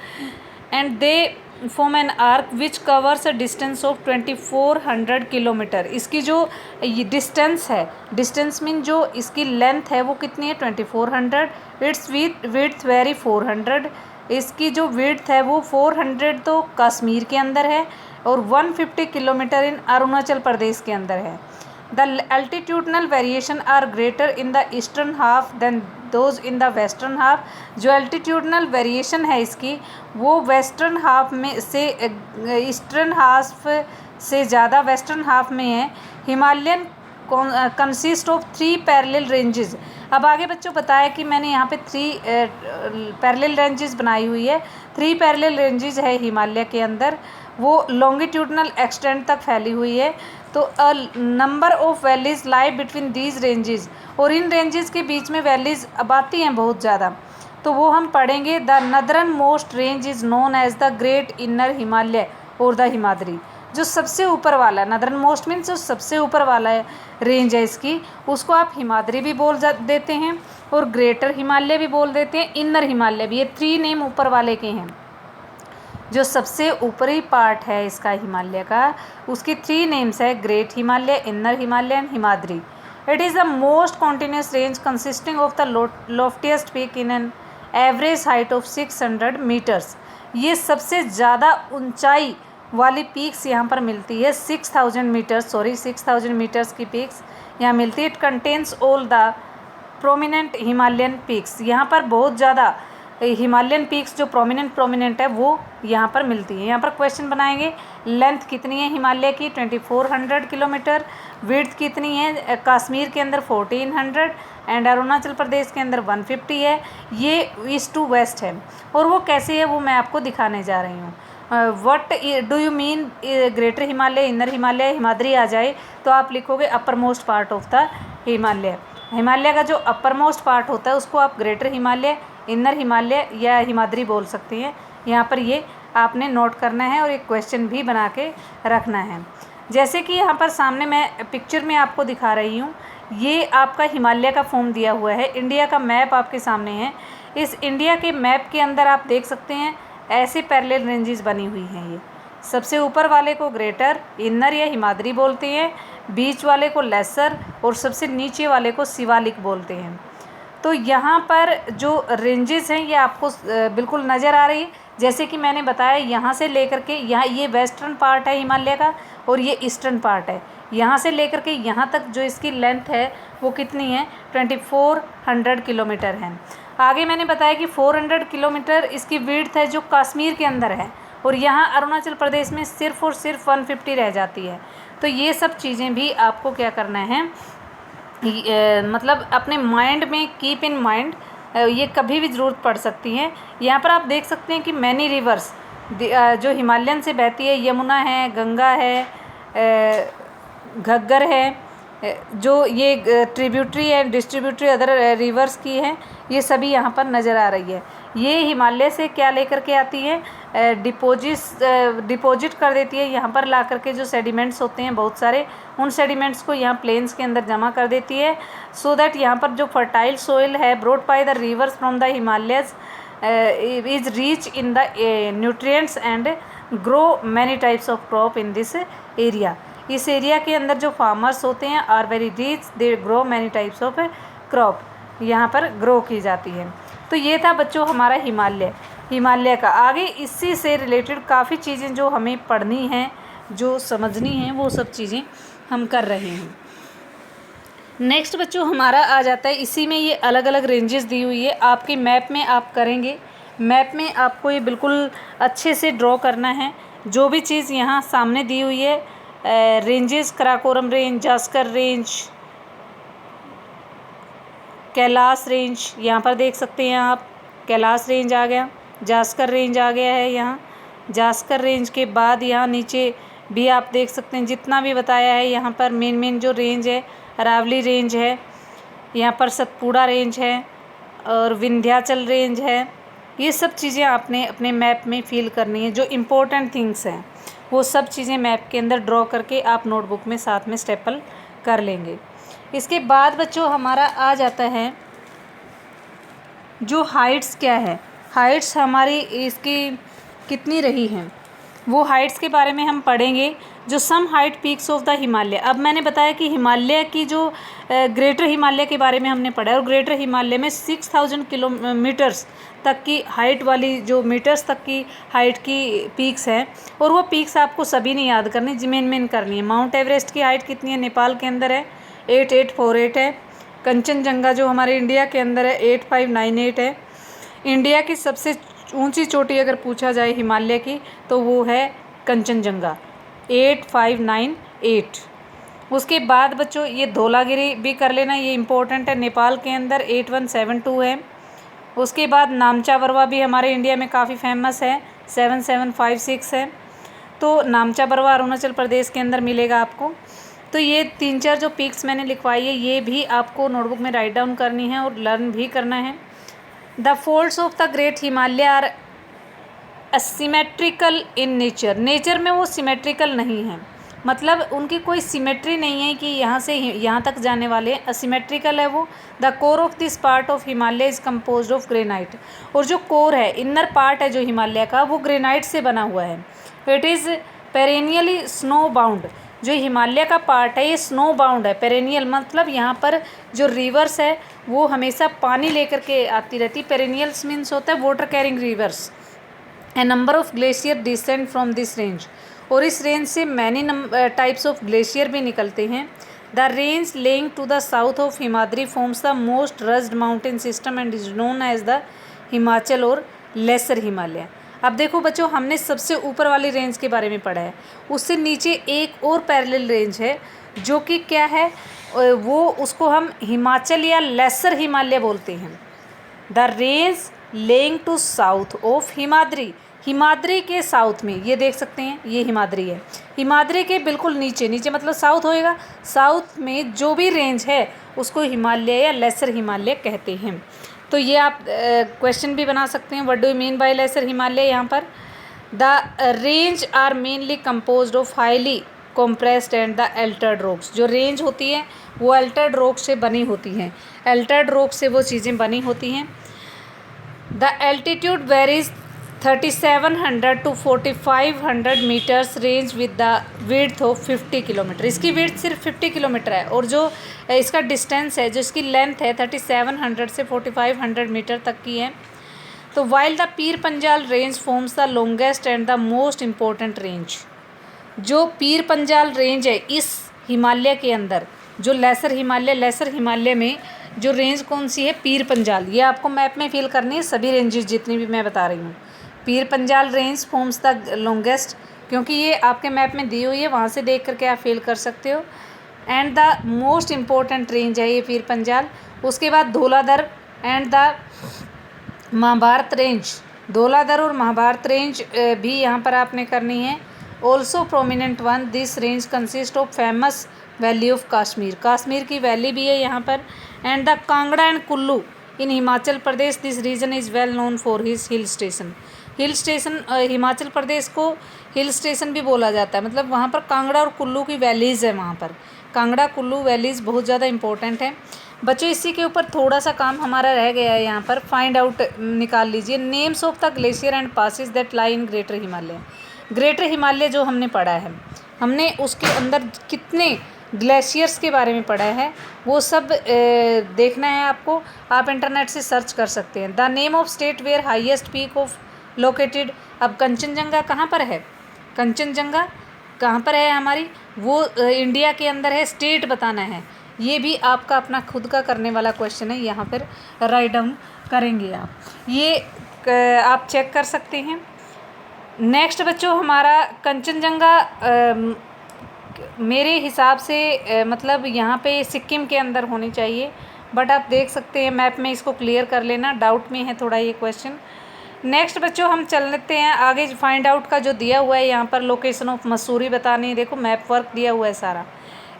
And they form an arc which covers a distance of 2400 kilometre. इसकी जो डिस्टेंस है, डिस्टेंस मीन जो इसकी लेंथ है वो कितनी है? 2400। It's width very 400। इसकी जो विड्थ है वो 400 तो कश्मीर के अंदर है और 150 किलोमीटर इन अरुणाचल प्रदेश के अंदर है। The altitudinal variation are greater in the eastern half than those in the western half. जो एल्टीट्यूडनल वेरिएशन है इसकी, वो वेस्टर्न हाफ में से ईस्टर्न हाफ से ज़्यादा वेस्टर्न हाफ में है। Himalayan consist of 3 parallel ranges. अब आगे बच्चों बताया कि मैंने यहाँ पे 3 पैरेलल रेंजेस बनाई हुई है। 3 पैरेलल रेंजेस है हिमालय के अंदर, वो लॉन्गिट्यूडनल एक्सटेंट तक फैली हुई है। तो अ number of valleys lie between these ranges, और इन रेंजेस के बीच में वैलीज अब आती हैं बहुत ज़्यादा, तो वो हम पढ़ेंगे। The northern most range is known as the great inner Himalaya और द हिमाद्री। जो सबसे ऊपर वाला, नदर्न मोस्ट मीन्स जो सबसे ऊपर वाला है रेंज है इसकी, उसको आप हिमाद्री भी बोल देते हैं और ग्रेटर हिमालय भी बोल देते हैं, इनर हिमालय भी। ये 3 नेम ऊपर वाले के हैं। जो सबसे ऊपरी पार्ट है इसका हिमालय का, उसकी 3 नेम्स है, great Himalaya, inner Himalaya and Himadri. It is the most continuous range consisting of the loftiest peak in an average height of 600 metres. ये सबसे ज़्यादा ऊंचाई वाली पीक्स यहाँ पर मिलती है, 6,000 मीटर्स की पीक्स यहाँ मिलती है। It contains all the prominent Himalayan peaks. यहाँ पर बहुत ज़्यादा हिमालयन पीक्स जो प्रोमिनेंट है वो यहाँ पर मिलती है। यहाँ पर क्वेश्चन बनाएंगे, लेंथ कितनी है हिमालय की, 2400 किलोमीटर। विड्थ कितनी है, कश्मीर के अंदर 1400 एंड अरुणाचल प्रदेश के अंदर 150 है। ये ईस्ट टू वेस्ट है और वो कैसे है वो मैं आपको दिखाने जा रही हूँ। What do you mean greater Himalaya, inner Himalaya, Himadri आ जाए तो आप लिखोगे upper most part of the Himalaya. Himalaya का जो अपर मोस्ट पार्ट होता है उसको आप ग्रेटर हिमालय, इनर हिमालय या हिमाद्री बोल सकते हैं। यहाँ पर ये आपने नोट करना है और एक क्वेश्चन भी बना के रखना है। जैसे कि यहाँ पर सामने मैं पिक्चर में आपको दिखा रही हूँ, ये आपका हिमालय का फॉर्म दिया हुआ है। इंडिया का मैप आपके सामने है। इस इंडिया के मैप के अंदर आप देख सकते हैं ऐसे पैरेलल रेंजेस बनी हुई हैं। ये सबसे ऊपर वाले को ग्रेटर, इनर या हिमाद्री बोलते हैं, बीच वाले को लेसर और सबसे नीचे वाले को शिवालिक बोलते हैं। तो यहाँ पर जो रेंजेस हैं ये आपको बिल्कुल नज़र आ रही है। जैसे कि मैंने बताया, यहाँ से लेकर के यहाँ ये वेस्टर्न पार्ट है हिमालय का और ये ईस्टर्न पार्ट है। यहाँ से लेकर के यहाँ तक जो इसकी लेंथ है वो कितनी है, 2400 किलोमीटर है। आगे मैंने बताया कि 400 किलोमीटर इसकी विड्थ है जो कश्मीर के अंदर है और यहाँ अरुणाचल प्रदेश में सिर्फ और सिर्फ 150 रह जाती है। तो ये सब चीज़ें भी आपको क्या करना है, मतलब अपने माइंड में कीप इन माइंड, ये कभी भी ज़रूरत पड़ सकती है। यहाँ पर आप देख सकते हैं कि मैनी रिवर्स जो हिमालयन से बहती है, यमुना है, गंगा है, घग्गर है, जो ये ट्रिब्यूटरी है, डिस्ट्रीब्यूटरी अदर रिवर्स की है, ये सभी यहाँ पर नज़र आ रही है। ये हिमालय से क्या लेकर के आती है, डिपॉजिट कर देती है यहाँ पर ला करके। जो सेडिमेंट्स होते हैं बहुत सारे, उन सेडिमेंट्स को यहाँ प्लेन्स के अंदर जमा कर देती है, सो दैट यहाँ पर जो फर्टाइल सोइल है brought by the rivers from the Himalayas is rich in the nutrients and grow many types of crop in this area. इस एरिया के अंदर जो फार्मर्स होते हैं are very rich, they grow many types of crop, यहाँ पर grow की जाती है। तो ये था बच्चों हमारा हिमालय का। आगे इसी से रिलेटेड काफ़ी चीज़ें जो हमें पढ़नी हैं, जो समझनी हैं, वो सब चीज़ें हम कर रहे हैं। नेक्स्ट बच्चों हमारा आ जाता है, इसी में ये अलग अलग रेंजेस दी हुई है। आपके मैप में आप करेंगे, मैप में आपको ये बिल्कुल अच्छे से ड्रॉ करना है। जो भी चीज़ यहाँ सामने दी हुई है, ranges, Karakoram range, Zanskar range, Kailash range, यहाँ पर देख सकते हैं आप, कैलाश रेंज आ गया, जास्कर रेंज आ गया है यहाँ। जास्कर रेंज के बाद यहाँ नीचे भी आप देख सकते हैं जितना भी बताया है। यहाँ पर मेन जो रेंज है, अरावली रेंज है, यहाँ पर सतपुड़ा रेंज है और विंध्याचल रेंज है। ये सब चीज़ें आपने अपने मैप में फिल करनी है। जो इम्पोर्टेंट थिंग्स हैं वो सब चीज़ें मैप के अंदर ड्रॉ करके आप नोटबुक में साथ में स्टेपल कर लेंगे। इसके बाद बच्चों हमारा आ जाता है जो हाइट्स क्या है, हाइट्स हमारी इसकी कितनी रही हैं, वो हाइट्स के बारे में हम पढ़ेंगे। जो some height peaks of the Himalaya, अब मैंने बताया कि हिमालय की जो ग्रेटर हिमालय के बारे में हमने पढ़ा है और ग्रेटर हिमालय में 6000 किलोमीटर्स तक की हाइट वाली, जो मीटर्स तक की हाइट की पीक्स हैं, और वो पीक्स आपको सभी ने याद करनी, मेन करनी है। माउंट एवरेस्ट की हाइट कितनी है, नेपाल के अंदर है 8848 है। कंचनजंगा जो हमारे इंडिया के अंदर है 8598 है। इंडिया की सबसे ऊंची चोटी अगर पूछा जाए हिमालय की तो वो है कंचनजंगा 8598। उसके बाद बच्चों ये धौलागिरी भी कर लेना, ये इम्पोर्टेंट है, नेपाल के अंदर 8172 है। उसके बाद नामचा बरवा भी हमारे इंडिया में काफ़ी फेमस है, 7756 है। तो नामचा बरवा अरुणाचल प्रदेश के अंदर मिलेगा आपको। तो ये 3-4 जो पीक्स मैंने लिखवाई है ये भी आपको नोटबुक में राइट डाउन करनी है और लर्न भी करना है। The folds of the great Himalaya are asymmetrical in nature, nature में वो सिमेट्रिकल नहीं है, मतलब उनकी कोई सिमेट्री नहीं है कि यहाँ से यहाँ तक जाने वाले हैं, असिमेट्रिकल है वो। The core of this part of Himalaya is compose of granite, और जो कोर है, इनर पार्ट है जो हिमालय का, वो ग्रेनाइट से बना हुआ है। इट इज़ पेरेनियली स्नो बाउंड, जो हिमालय का पार्ट है ये स्नो बाउंड है। पेरेनियल मतलब यहाँ पर जो रिवर्स है वो हमेशा पानी लेकर के आती रहती। पेरेनियल्स मीन्स होता है water carrying reverse. A number of glacier descend from this range, और इस रेंज से मैनी टाइप्स ऑफ ग्लेशियर भी निकलते हैं। The range lying to the south of Himadri forms the most rugged mountain system and is known as the Himachal और lesser Himalaya. अब देखो बच्चों, हमने सबसे ऊपर वाली रेंज के बारे में पढ़ा है, उससे नीचे एक और पैरेलल रेंज है जो कि क्या है, वो उसको हम हिमाचल या लेसर हिमालय बोलते हैं। The range lying to south of Himadri, Himadri के साउथ में, ये देख सकते हैं ये हिमाद्री है, हिमाद्री के बिल्कुल नीचे, नीचे मतलब साउथ होएगा, साउथ में जो भी रेंज है उसको हिमालय या लेसर हिमालय कहते हैं। तो ये आप क्वेश्चन भी बना सकते हैं, what do you mean by lesser Himalaya. यहाँ पर the range are mainly composed of highly compressed and the altered rocks, जो रेंज होती है वो एल्टर्ड रॉक से बनी होती हैं, एल्टर्ड रॉक से वो चीज़ें बनी होती हैं। The altitude varies 3700 to 4500 metres range with the width of 50 kilometre, इसकी विड्थ सिर्फ 50 किलोमीटर है, और जो इसका डिस्टेंस है, जो इसकी लेंथ है 3700 से 4500 मीटर तक की है। तो while the Pir Panjal range forms the longest and the most important range, जो पीर पंजाल रेंज है इस हिमालय के अंदर, जो लेसर हिमालय में जो रेंज कौन सी है, पीर पंजाल, ये आपको मैप में फिल करनी है सभी रेंजेस जितनी भी मैं बता रही हूँ। Pir Panjal range forms the longest, क्योंकि ये आपके मैप में दी हुई है, वहाँ से देख करके आप फिल कर सकते हो। And the most important range है ये पीर पंजाल। उसके बाद Dhauladhar and the Mahabharat range, Dhauladhar और महाभारत रेंज भी यहाँ पर आपने करनी है। Also prominent one, this range consist of famous valley of Kashmir, Kashmir की वैली भी है यहाँ पर। And the Kangra and Kullu in Himachal Pradesh, this region is well known for his hill station, hill station, Himachal Pradesh को हिल स्टेशन भी बोला जाता है, मतलब वहाँ पर कांगड़ा और कुल्लू की वैलीज़ है, वहाँ पर कांगड़ा कुल्लू वैलीज़ बहुत ज़्यादा इंपॉर्टेंट है। बच्चों इसी के ऊपर थोड़ा सा काम हमारा रह गया है, यहाँ पर फाइंड आउट निकाल लीजिए names of the glacier and passes that lie in greater Himalaya. Greater Himalaya जो हमने पढ़ा है, हमने उसके अंदर कितने ग्लेशियर्स के बारे में पढ़ा है वो सब देखना है आपको, आप इंटरनेट से सर्च कर सकते हैं। The name of state where highest peak of located, अब कंचनजंगा कहाँ पर है, कंचनजंगा कहाँ पर है हमारी, वो इंडिया के अंदर है, स्टेट बताना है। ये भी आपका अपना खुद का करने वाला क्वेश्चन है, यहाँ पर राइट डाउन करेंगे आप, ये आप चेक कर सकते हैं। नेक्स्ट बच्चों हमारा कंचनजंगा मेरे हिसाब से मतलब यहाँ पे सिक्किम के अंदर होनी चाहिए, बट आप देख सकते हैं मैप में, इसको क्लियर कर लेना, डाउट में है थोड़ा ये क्वेश्चन। नेक्स्ट बच्चों हम चल लेते हैं आगे, फाइंड आउट का जो दिया हुआ है यहाँ पर लोकेशन ऑफ मसूरी बतानी है, देखो मैप वर्क दिया हुआ है सारा,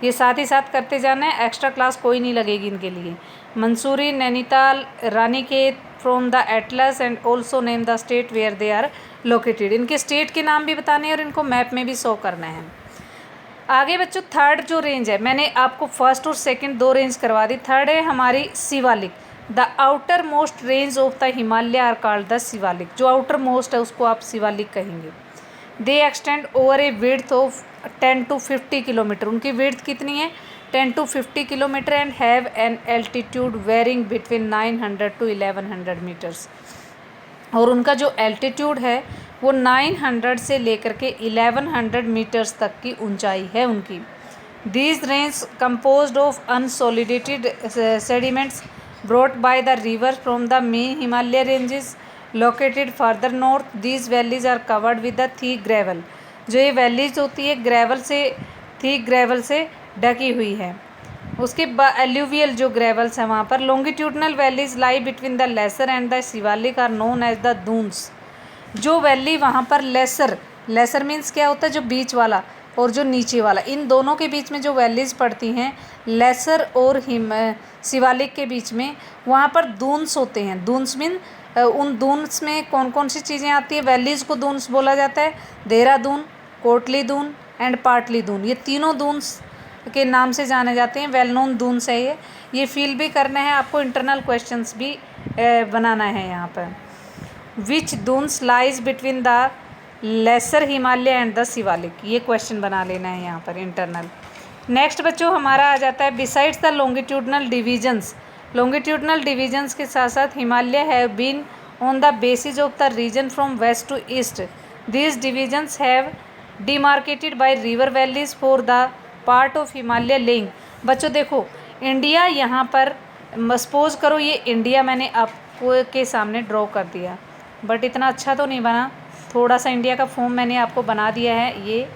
ये साथ ही साथ करते जाना है, एक्स्ट्रा क्लास कोई नहीं लगेगी इनके लिए। Mussoorie, Nainital, Ranikhet from the atlas and also name the state where they are located, इनके स्टेट के नाम भी बताने हैं और इनको मैप में भी शो करना है। आगे बच्चों थर्ड जो रेंज है, मैंने आपको फर्स्ट और सेकंड दो रेंज करवा दी, थर्ड है हमारी Shivalik. The outer most range of the Himalaya are called the Shivalik, जो आउटर मोस्ट है उसको आप शिवालिक कहेंगे। They extend over a width of 10 to 50 kilometre, उनकी विड्थ कितनी है 10 to 50 kilometre, and have an altitude varying between 900 to 1100 metres, और उनका जो एल्टीट्यूड है वो 900 से लेकर के 1100 मीटर्स तक की ऊंचाई है उनकी। These range composed of unconsolidated sediments brought by the river from the main Himalaya ranges located further north. These valleys are covered with the thick gravel, जो ये वैलीज होती है ग्रेवल से, थिक ग्रेवल से ढकी हुई है। उसके बाद एल्यूवियल जो ग्रेवल्स हैं वहाँ पर। Longitudinal valleys lie between the lesser and the Shivalik are known as the Duns, जो वैली वहाँ पर लेसर, लेसर मीन्स क्या होता है जो बीच वाला और जो नीचे वाला, इन दोनों के बीच में जो वैलीज पड़ती हैं लेसर और शिवालिक के बीच में, वहाँ पर दून्स होते हैं। दून्स मीन उन दून्स में कौन कौन सी चीज़ें आती है? वैलीज़ को दून्स बोला जाता है, देहरादून, कोटली दून एंड पाटली दून, ये तीनों दून्स के नाम से जाने जाते हैं। वेल नोन दून्स है ये फील भी करना है आपको, इंटरनल क्वेश्चंस भी बनाना है यहाँ पर। Which Duns lies between the lesser Himalaya and the Shivalik, ये क्वेश्चन बना लेना है यहाँ पर इंटरनल। नेक्स्ट बच्चों हमारा आ जाता है besides the longitudinal divisions. Longitudinal divisions के साथ साथ Himalaya have been on the basis of the region from west to east. These divisions have demarcated by river valleys for the part of Himalaya lying. बच्चों देखो इंडिया यहाँ पर suppose करो, ये India मैंने आपको के सामने ड्रॉ कर दिया, बट इतना अच्छा तो नहीं बना, थोड़ा सा इंडिया का फॉर्म मैंने आपको बना दिया है। ये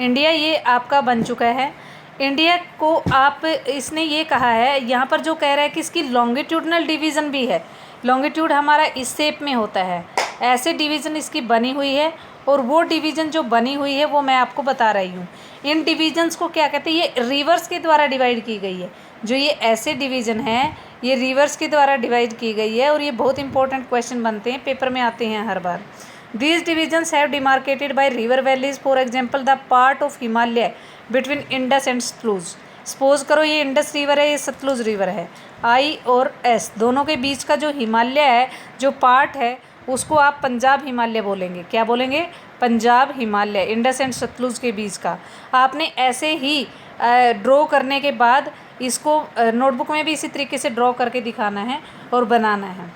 इंडिया ये आपका बन चुका है। इंडिया को आप इसने ये कहा है यहाँ पर जो कह रहा है कि इसकी लॉन्गिट्यूडनल डिवीज़न भी है। लॉन्गिट्यूड हमारा इस शेप में होता है, ऐसे डिवीज़न इसकी बनी हुई है, और वो डिवीज़न जो बनी हुई है वो मैं आपको बता रही हूँ। इन डिवीजन्स को क्या कहते हैं? ये रिवर्स के द्वारा डिवाइड की गई है। जो ये ऐसे डिवीज़न है ये रिवर्स के द्वारा डिवाइड की गई है, और ये बहुत इंपॉर्टेंट क्वेश्चन बनते हैं, पेपर में आते हैं हर बार। These divisions have demarcated by river valleys, for example the part of Himalaya between Indus and Satluj। Suppose करो ये इंडस रिवर है, ये सतलुज रिवर है, आई और एस दोनों के बीच का जो हिमालय है, जो पार्ट है, उसको आप पंजाब हिमालय बोलेंगे। क्या बोलेंगे? पंजाब हिमालय, इंडस एंड सतलुज के बीच का। आपने ऐसे ही ड्रॉ करने के बाद इसको नोटबुक में भी इसी तरीके से ड्रॉ करके दिखाना है और बनाना है।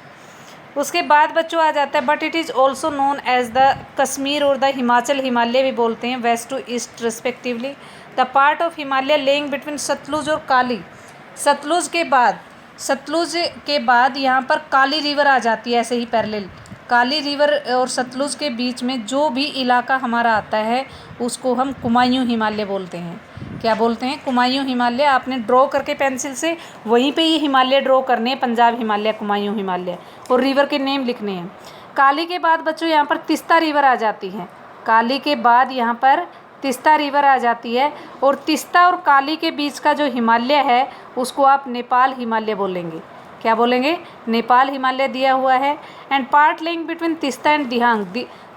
उसके बाद बच्चों आ जाता है but it is also known as the Kashmir और द हिमाचल हिमालय भी बोलते हैं, west to east respectively. The part of Himalaya lying between Satluj और काली। सतलुज के बाद यहाँ पर काली रिवर आ जाती है, ऐसे ही पैरेलल। काली रिवर और सतलुज के बीच में जो भी इलाका हमारा आता है उसको हम कुमायूं हिमालय बोलते हैं। क्या बोलते हैं? कुमायूं हिमालय। आपने ड्रॉ करके पेंसिल से वहीं पे ये हिमालय ड्रॉ करने हैं, पंजाब हिमालय, कुमायूं हिमालय, और रिवर के नेम लिखने हैं। काली के बाद बच्चों यहाँ पर तिस्ता रिवर आ जाती है। काली के बाद यहाँ पर तिस्ता रिवर आ जाती है, और तिस्ता और काली के बीच का जो हिमालय है उसको आप नेपाल हिमालय बोलेंगे। क्या बोलेंगे? नेपाल हिमालय दिया हुआ है। And part link between Teesta and Dihang.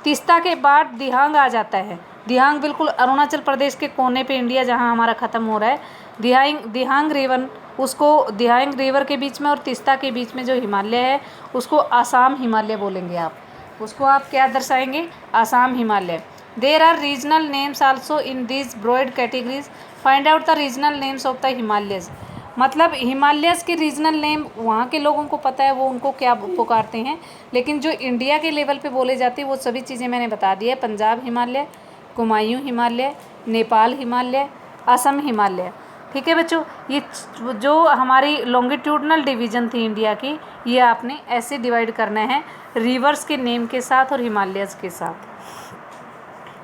Teesta के बाद दिहांग आ जाता है। दिहांग बिल्कुल अरुणाचल प्रदेश के कोने पे इंडिया जहां हमारा ख़त्म हो रहा है। दिहांग रिवर, उसको दिहांग रिवर के बीच में और तिस्ता के बीच में जो हिमालय है उसको आसाम हिमालय बोलेंगे आप। उसको आप क्या दर्शाएंगे? Assam Himalaya. There are regional names also in this broad categories. Find out the regional names of the Himalayas. मतलब हिमालयस के रीजनल नेम वहाँ के लोगों को पता है वो उनको क्या पुकारते हैं, लेकिन जो इंडिया के लेवल पे बोले जाते हैं वो सभी चीज़ें मैंने बता दी है। पंजाब हिमालय, कुमायूं हिमालय, नेपाल हिमालय, असम हिमालय। ठीक है बच्चों, ये जो हमारी लॉन्गिट्यूडनल डिवीज़न थी इंडिया की, ये आपने ऐसे डिवाइड करना है रिवर्स के नेम के साथ और हिमालयस के साथ।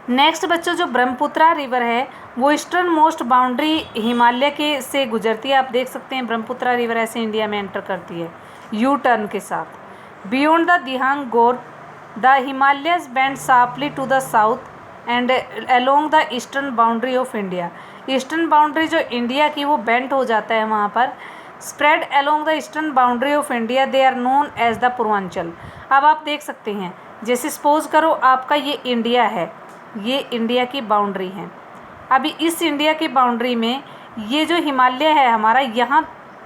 नेक्स्ट बच्चों, जो ब्रह्मपुत्रा रिवर है वो ईस्टर्न मोस्ट बाउंड्री हिमालय के से गुजरती है। आप देख सकते हैं ब्रह्मपुत्रा रिवर ऐसे इंडिया में एंटर करती है यू टर्न के साथ। Beyond the Dihang gorge the Himalayas bend sharply to the south and along the eastern boundary of India. Eastern boundary जो इंडिया की वो बेंड हो जाता है वहाँ पर। Spread along the eastern boundary of India they are known as the Purvanchal. अब आप देख सकते हैं, जैसे सपोज करो आपका ये इंडिया है, ये इंडिया की बाउंड्री है। अभी इस इंडिया की बाउंड्री में ये जो हिमालय है हमारा यहाँ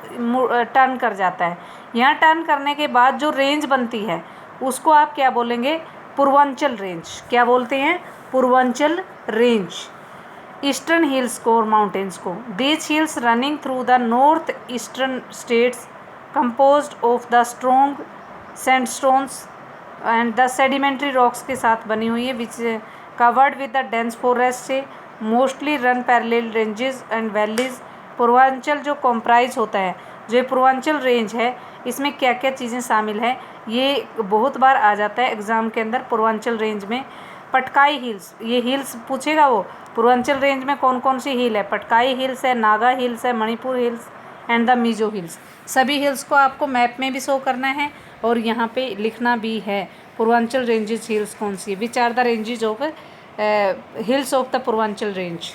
टर्न कर जाता है। यहाँ टर्न करने के बाद जो रेंज बनती है उसको आप क्या बोलेंगे? पूर्वांचल रेंज। क्या बोलते हैं? पूर्वांचल रेंज। ईस्टर्न हिल्स को और माउंटेन्स को। These hills running through the north eastern states composed of the strong sandstones and the sedimentary rocks के साथ बनी हुई है, which covered with the dense forest से mostly run parallel ranges and valleys. Purvanchal जो कॉम्प्राइज होता है, जो पूर्वांचल रेंज है, इसमें क्या क्या चीज़ें शामिल है ये बहुत बार आ जाता है एग्ज़ाम के अंदर। पूर्वांचल रेंज में पटकाई हिल्स, ये हिल्स पूछेगा वो पूर्वांचल रेंज में कौन कौन सी हिल है। पटकाई हिल्स है, नागा हिल्स है, Manipur hills and the Mizo hills. सभी हिल्स को आपको मैप में भी शो करना है और यहाँ पे लिखना भी है पूर्वांचल रेंजेस हिल्स कौन सी है, which are the ranges of hills of the Purvanchal range.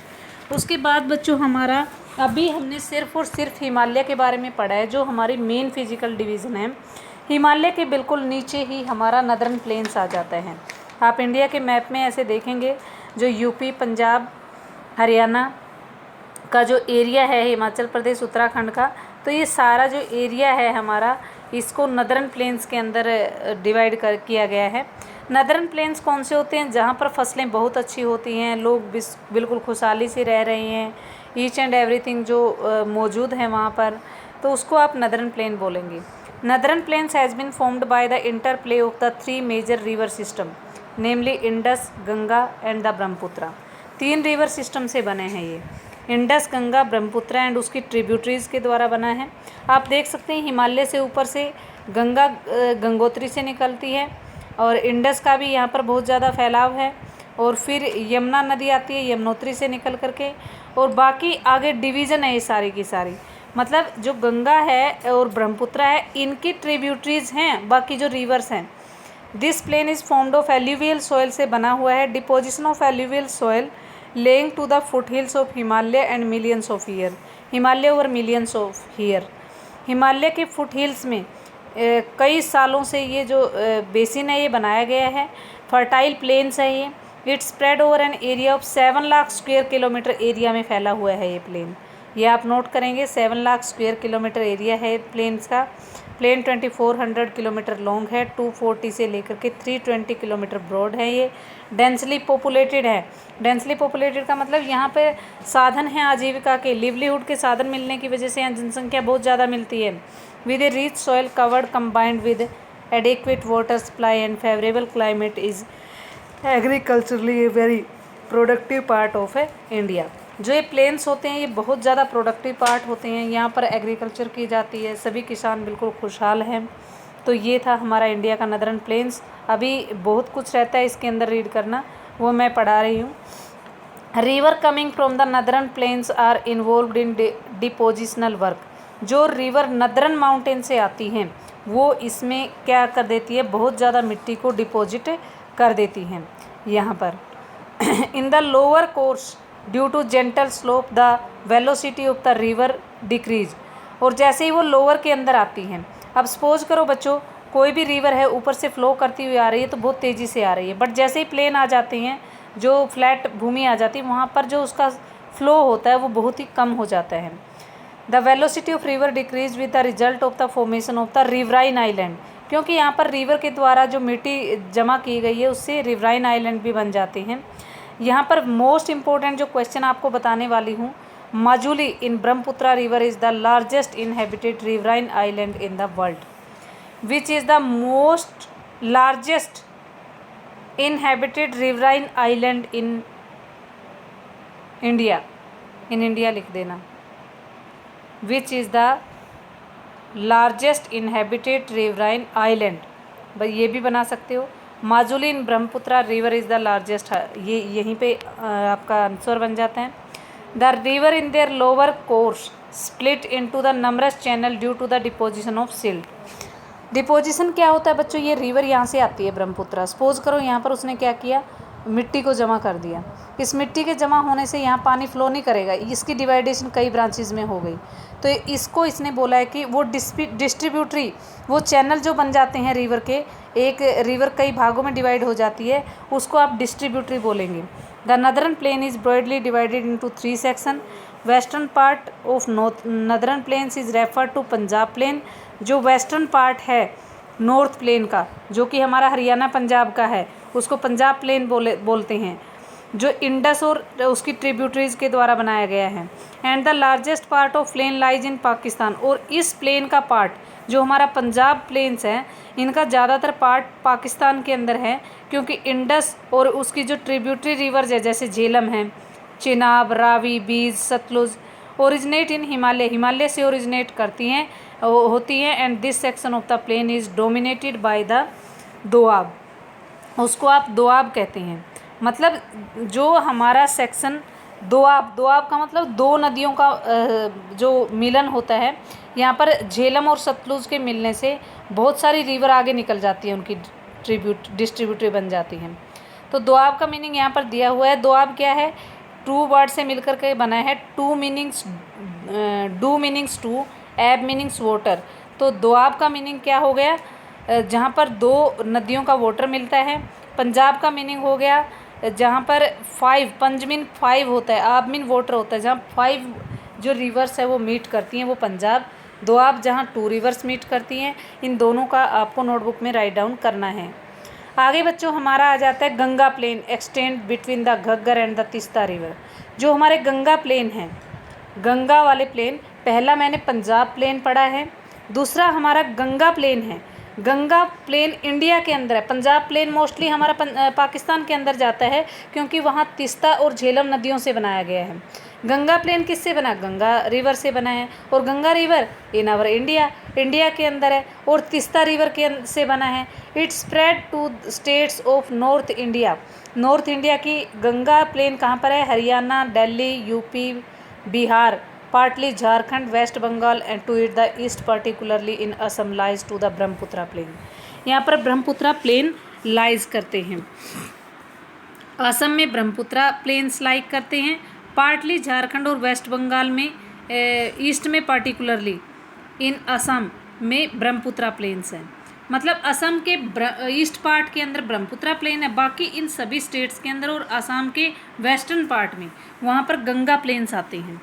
उसके बाद बच्चों हमारा अभी हमने सिर्फ और सिर्फ हिमालय के बारे में पढ़ा है, जो हमारी मेन फिजिकल डिवीज़न है। हिमालय के बिल्कुल नीचे ही हमारा नदर्न प्लेन्स आ जाता है। आप इंडिया के मैप में ऐसे देखेंगे, जो यूपी, पंजाब, हरियाणा का जो एरिया है, हिमाचल प्रदेश, उत्तराखंड का, तो ये सारा जो एरिया है हमारा, इसको नदर्न प्लेन्स के अंदर डिवाइड किया गया है। नदर्न प्लेन्स कौन से होते हैं? जहाँ पर फसलें बहुत अच्छी होती हैं, लोग बिल्कुल खुशहाली से रह रहे हैं, ईच एंड एवरीथिंग जो मौजूद है वहाँ पर, तो उसको आप नदर्न प्लेन बोलेंगे। Northern plains has been formed by the interplay of the 3 major river system, namely Indus, Ganga and the Brahmaputra. 3 river system से बने हैं ये, इंडस, गंगा, ब्रह्मपुत्रा एंड उसकी ट्रिब्यूटरीज़ के द्वारा बना है। आप देख सकते हैं हिमालय से ऊपर से गंगा गंगोत्री से निकलती है, और इंडस का भी यहाँ पर बहुत ज़्यादा फैलाव है, और फिर यमुना नदी आती है यमुनोत्री से निकल करके, और बाकी आगे डिवीज़न है ये सारी की सारी। मतलब जो गंगा है और ब्रह्मपुत्रा है, इनकी ट्रिब्यूटरीज़ हैं, बाकी जो रिवर्स हैं। This plain is formed of alluvial soil से बना हुआ है। Deposition of alluvial soil lying to the foot hills of Himalaya and millions of year. Himalaya over millions of year, Himalaya के फुट हिल्स में कई सालों से ये जो बेसिन है ये बनाया गया है। फर्टाइल प्लेन्स है ये। It spread over an area of 7 lakh square kilometre area में फैला हुआ है ये प्लेन। ये आप नोट करेंगे, 7 लाख स्क्वायर किलोमीटर एरिया है प्लेन्स का। प्लेन 2400 किलोमीटर लॉन्ग है, 240 से लेकर के 320 किलोमीटर ब्रॉड है ये। डेंसली पॉपुलेटेड है। डेंसली पॉपुलेटेड का मतलब यहाँ पे साधन हैं आजीविका के, लिवलीहुड के साधन मिलने की वजह से यहाँ जनसंख्या बहुत ज़्यादा मिलती है। With A rich soil covered combined with adequate water supply and favourable climate is agriculturally a very productive part of India. जो ये प्लेन्स होते हैं ये बहुत ज़्यादा प्रोडक्टिव पार्ट होते हैं, यहाँ पर एग्रीकल्चर की जाती है, सभी किसान बिल्कुल खुशहाल हैं। तो ये था हमारा इंडिया का नदर्न प्लेन्स। अभी बहुत कुछ रहता है इसके अंदर रीड करना, वो मैं पढ़ा रही हूँ। River coming from the northern plains are involved in depositional work. जो रिवर नदर्न माउंटेन से आती हैं वो इसमें क्या कर देती है, बहुत ज़्यादा मिट्टी को डिपॉजिट कर देती हैं यहाँ पर। In the lower course due to gentle slope the velocity of the river decrease. और जैसे ही वो लोअर के अंदर आती हैं, अब सपोज करो बच्चों कोई भी रिवर है ऊपर से फ्लो करती हुई आ रही है तो बहुत तेज़ी से आ रही है, बट जैसे ही प्लेन आ जाते हैं, जो फ्लैट भूमि आ जाती है, वहाँ पर जो उसका फ्लो होता है वो बहुत ही कम हो जाता है। The velocity of river decrease with the result of the formation of the riverine island. क्योंकि यहाँ पर रिवर के द्वारा जो मिट्टी जमा की गई है उससे रिवराइन आइलैंड भी बन जाते हैं। यहाँ पर मोस्ट इम्पोर्टेंट जो क्वेश्चन आपको बताने वाली हूँ, Majuli in Brahmaputra river is the largest inhabited riverine island in the world. Which is the most largest inhabited riverine island in India. In India लिख देना। Which is the largest inhabited riverine island, भाई ये भी बना सकते हो। Majuli in Brahmaputra river is the largest, ये यहीं पे आपका आंसर बन जाता है। The river in their lower course split into the numbers channel due to the deposition of silt. Deposition क्या होता है बच्चों? ये रिवर यहाँ से आती है ब्रह्मपुत्रा, सपोज करो यहाँ पर उसने क्या किया, मिट्टी को जमा कर दिया। इस मिट्टी के जमा होने से यहाँ पानी फ्लो नहीं करेगा, इसकी डिवाइडेशन कई ब्रांचेज में हो गई, तो इसको इसने बोला है कि वो डिस्ट्रीब्यूटरी, वो चैनल जो बन जाते हैं रिवर के, एक रिवर कई भागों में डिवाइड हो जाती है, उसको आप डिस्ट्रीब्यूटरी बोलेंगे। The northern plain is broadly divided into 3 section. Western part of northern plains is refer to Punjab plain. जो वेस्टर्न पार्ट है नॉर्थ प्लेन का, जो कि हमारा हरियाणा पंजाब का है, उसको पंजाब प्लेन बोलते हैं, जो इंडस और उसकी ट्रिब्यूटरीज के द्वारा बनाया गया है। And the largest part of plain lies in Pakistan. और इस प्लेन का पार्ट जो हमारा पंजाब प्लेन्स है, इनका ज़्यादातर पार्ट पाकिस्तान के अंदर है, क्योंकि इंडस और उसकी जो ट्रिब्यूटरी रिवर्स है, जैसे झेलम है, चिनाब, रावी, बीज, सतलुज, ओरिजिनेट इन हिमालय, हिमालय से ओरिजिनेट करती हैं होती हैं। And this section of the plain is dominated by the doab. उसको आप दोआब कहते हैं। मतलब जो हमारा सेक्शन दोआब, दोआब का मतलब दो नदियों का जो मिलन होता है, यहाँ पर झेलम और सतलुज के मिलने से बहुत सारी रिवर आगे निकल जाती है, उनकी डिस्ट्रीब्यूटरी बन जाती हैं। तो दोआब का मीनिंग यहाँ पर दिया हुआ है। दोआब क्या है? 2 वर्ड से मिलकर के बना है। 2 मीनिंग्स, डू मीनिंग्स टू, एब मीनिंग्स वाटर। तो दोआब का मीनिंग क्या हो गया? जहाँ पर 2 नदियों का वाटर मिलता है। पंजाब का मीनिंग हो गया जहाँ पर 5, पंज मीन 5 होता है, आब मीन वाटर होता है, जहाँ 5 जो रिवर्स है वो मीट करती हैं वो पंजाब। दोआब जहाँ 2 रिवर्स मीट करती हैं। इन दोनों का आपको नोटबुक में राइट डाउन करना है। आगे बच्चों हमारा आ जाता है Ganga plain extend between the Ghaggar and the Teesta river. जो हमारे गंगा प्लेन हैं, गंगा वाले प्लेन, पहला मैंने पंजाब प्लेन पढ़ा है, दूसरा हमारा गंगा प्लेन है। गंगा प्लेन इंडिया के अंदर है, पंजाब प्लेन मोस्टली हमारा पाकिस्तान के अंदर जाता है क्योंकि वहाँ तीस्ता और झेलम नदियों से बनाया गया है। गंगा प्लेन किससे बना? गंगा रिवर से बना है। और Ganga river in our India के अंदर है। और तीस्ता रिवर से बना है। It spread to states of north India. North India की गंगा प्लेन कहाँ पर है? Haryana, Delhi, UP, Bihar, partly Jharkhand, West Bengal and to it the east particularly in Assam lies to the Brahmaputra plain. यहाँ पर ब्रह्मपुत्रा प्लेन लाइज करते हैं। असम में ब्रह्मपुत्रा प्लेन्स लाइक करते हैं, पार्टली झारखंड और वेस्ट बंगाल में, ईस्ट में पर्टिकुलरली इन असम में ब्रह्मपुत्रा प्लेन्स हैं। मतलब असम के ईस्ट पार्ट के अंदर ब्रह्मपुत्रा प्लेन है, बाकी इन सभी स्टेट्स के अंदर और असम के वेस्टर्न पार्ट में वहाँ पर गंगा प्लेन्स आते हैं।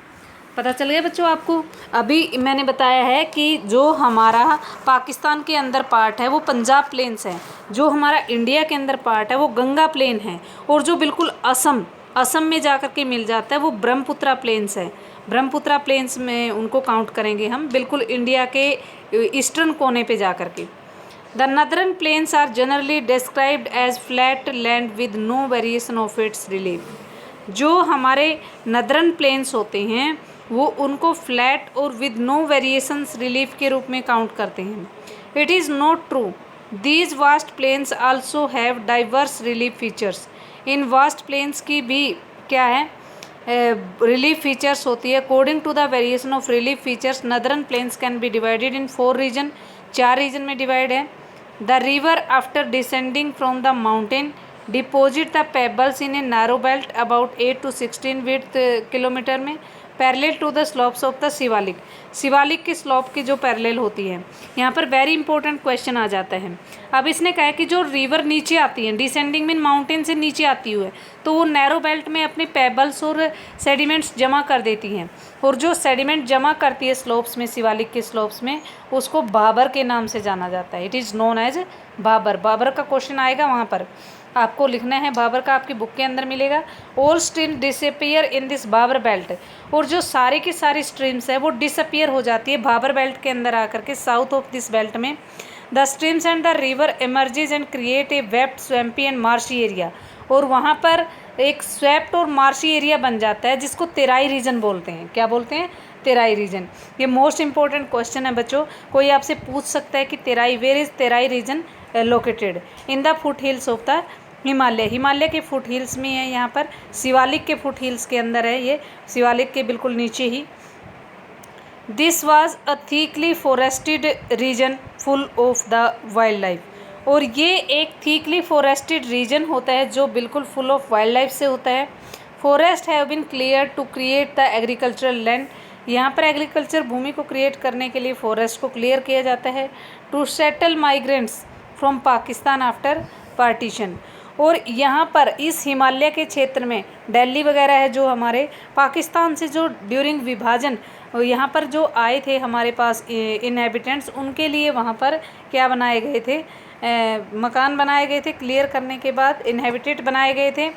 पता चल गया बच्चों आपको? अभी मैंने बताया है कि जो हमारा पाकिस्तान के अंदर पार्ट है वो पंजाब प्लेन्स है, जो हमारा इंडिया के अंदर पार्ट है वो गंगा प्लेन है, और जो बिल्कुल असम में जाकर के मिल जाता है वो ब्रह्मपुत्रा प्लेन्स है। ब्रह्मपुत्रा प्लेन्स में उनको काउंट करेंगे हम बिल्कुल इंडिया के ईस्टर्न कोने पे जाकर के। The northern plains are generally described as flat land with no variation of its relief. जो हमारे नदर्न प्लेन्स होते हैं वो उनको फ्लैट और विद नो वेरिएशंस रिलीफ के रूप में काउंट करते हैं। It is not true, these vast plains also have diverse relief features. इन वास्ट प्लेन्स की भी क्या है? रिलीफ फीचर्स होती है। According to the variation of relief features northern plains can be divided in 4 region. 4 region में divide है। The river after descending from the mountain deposit the pebbles in a narrow belt about 8 to 16 width kilometre में, parallel to the slopes of the Shivalik. Shivalik की slope की जो parallel होती है। यहाँ पर वेरी इंपॉर्टेंट क्वेश्चन आ जाता है। अब इसने कहा है कि जो रिवर नीचे आती है, डिसेंडिंग मीन माउंटेन से नीचे आती हुई है, तो वो नैरो बेल्ट में अपने पेबल्स और सेडिमेंट्स जमा कर देती हैं, और जो सेडिमेंट जमा करती है स्लोप्स में, शिवालिक के स्लोप्स में, उसको भाबर के नाम से जाना जाता है। It is known as bhabar. Bhabar का क्वेश्चन आएगा, वहाँ पर आपको लिखना है। भाबर का आपकी बुक के अंदर मिलेगा। All stream disappear in this Bhabar belt. और जो सारी की सारी स्ट्रीम्स है वो डिसअपियर हो जाती है भाबर बेल्ट के अंदर आकर के, साउथ ऑफ दिस बेल्ट में। The streams and the river emerges and create a wet, swampy and marshy area. और वहाँ पर एक स्वेप्ट और मार्शी एरिया बन जाता है जिसको तेराई रीजन बोलते हैं। क्या बोलते हैं? तेराई रीजन। ये मोस्ट इंपॉर्टेंट क्वेश्चन है बच्चों। कोई आपसे पूछ सकता है कि Terai, where is Terai region located? In the foot hills of the Himalaya. Himalaya के फुट हिल्स में है यहाँ पर। शिवालिक के फुट हिल्स के अंदर है ये, शिवालिक के बिल्कुल नीचे ही। This was a thickly forested region full of the wildlife. और ये एक थिकली फॉरेस्टेड रीजन होता है जो बिल्कुल फुल ऑफ वाइल्ड लाइफ से होता है। Forest have been clear to create the agricultural land. यहाँ पर एग्रीकल्चर भूमि को क्रिएट करने के लिए फॉरेस्ट को क्लियर किया जाता है। To settle migrants from Pakistan after partition. और यहाँ पर इस हिमालय के क्षेत्र में दिल्ली वगैरह है जो हमारे पाकिस्तान से जो ड्यूरिंग विभाजन यहाँ पर जो आए थे हमारे पास इनहेबिटेंट्स, उनके लिए वहाँ पर क्या बनाए गए थे? मकान बनाए गए थे। क्लियर करने के बाद इनहेबिटेड बनाए गए थे।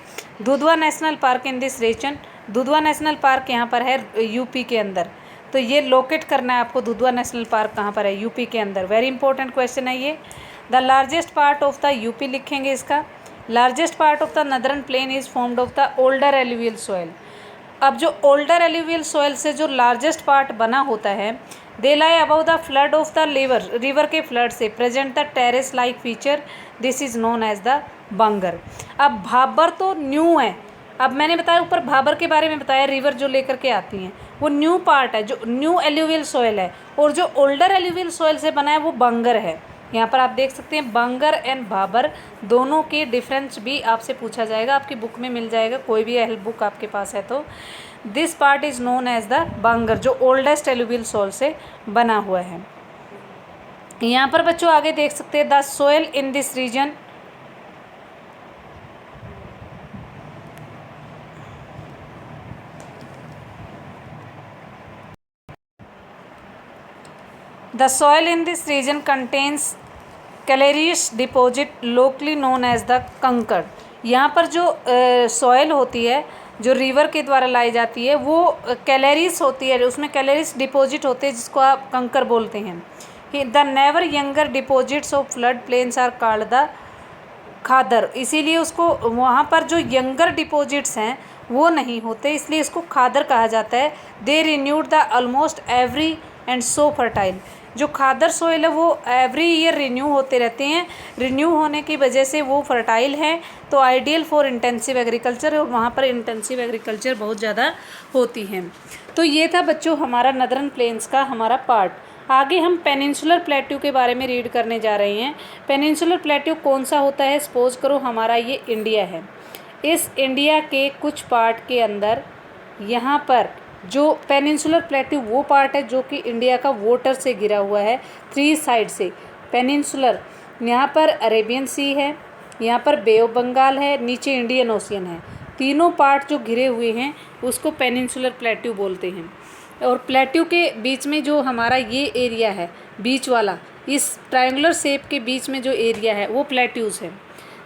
Dudhwa national park in this region. Dudhwa national park यहाँ पर है यूपी के अंदर। तो ये लोकेट करना है आपको, दुधवा नेशनल पार्क कहाँ पर है? यूपी के अंदर। वेरी इंपॉर्टेंट क्वेश्चन है ये। The largest part of the UP लिखेंगे इसका। Largest part of the northern plane is formed of the older alluvial soil. अब जो ओल्डर एलुवियल सॉइल से जो लार्जेस्ट पार्ट बना होता है, they lie above the flood of the river के फ्लड से present the terrace like feature, this is known as the bhangar. अब भाबर तो न्यू है। अब मैंने बताया ऊपर भाबर के बारे में बताया, रिवर जो लेकर के आती हैं वो न्यू पार्ट है, जो न्यू एलुवियल सॉइल है। और जो ओल्डर एलुवियल सॉइल से बना है वो बंगर है। यहाँ पर आप देख सकते हैं बंगर एंड भाबर दोनों के डिफरेंस भी आपसे पूछा जाएगा, आपकी बुक में मिल जाएगा, कोई भी हेल्प बुक आपके पास है तो। This part is known as the bangar, जो ओल्डेस्ट एलुवियल सॉइल से बना हुआ है। यहाँ पर बच्चों आगे देख सकते हैं the soil in this region contains calcareous deposit locally known as the कंकड़। यहाँ पर जो सॉयल होती है जो रिवर के द्वारा लाई जाती है वो कैलरीज होती है, उसमें कैलरीज डिपॉजिट होते हैं जिसको आप कंकर बोलते हैं। The newer younger deposits of flood plains are called the khadar, इसीलिए उसको वहाँ पर जो यंगर डिपॉजिट्स हैं वो नहीं होते, इसलिए इसको खादर कहा जाता है। They renewed the almost every and so fertile, जो खादर सोइल है वो एवरी ईयर रिन्यू होते रहते हैं, रिन्यू होने की वजह से वो फर्टाइल हैं, तो आइडियल फॉर इंटेंसिव एग्रीकल्चर, और वहाँ पर इंटेंसिव एग्रीकल्चर बहुत ज़्यादा होती हैं। तो ये था बच्चों हमारा नदरन प्लेन्स का हमारा पार्ट। आगे हम पेनिनसुलर प्लेट्यू के बारे में रीड करने जा रहे हैं। पेनिनसुलर प्लेट्यू कौन सा होता है? सपोज करो हमारा ये इंडिया है, इस इंडिया के कुछ पार्ट के अंदर यहाँ पर जो पेनिनसुलर प्लेट्यू वो पार्ट है जो कि इंडिया का वाटर से घिरा हुआ है, 3 साइड से पेनिनसुलर। यहाँ पर अरेबियन सी है, यहाँ पर बे ऑफ बंगाल है, नीचे इंडियन ओशियन है, तीनों पार्ट जो घिरे हुए हैं उसको पेनिनसुलर प्लेट्यू बोलते हैं। और प्लेट्यू के बीच में जो हमारा ये एरिया है बीच वाला, इस ट्रायंगुलर शेप के बीच में जो एरिया है वो प्लेट्यूज़ है।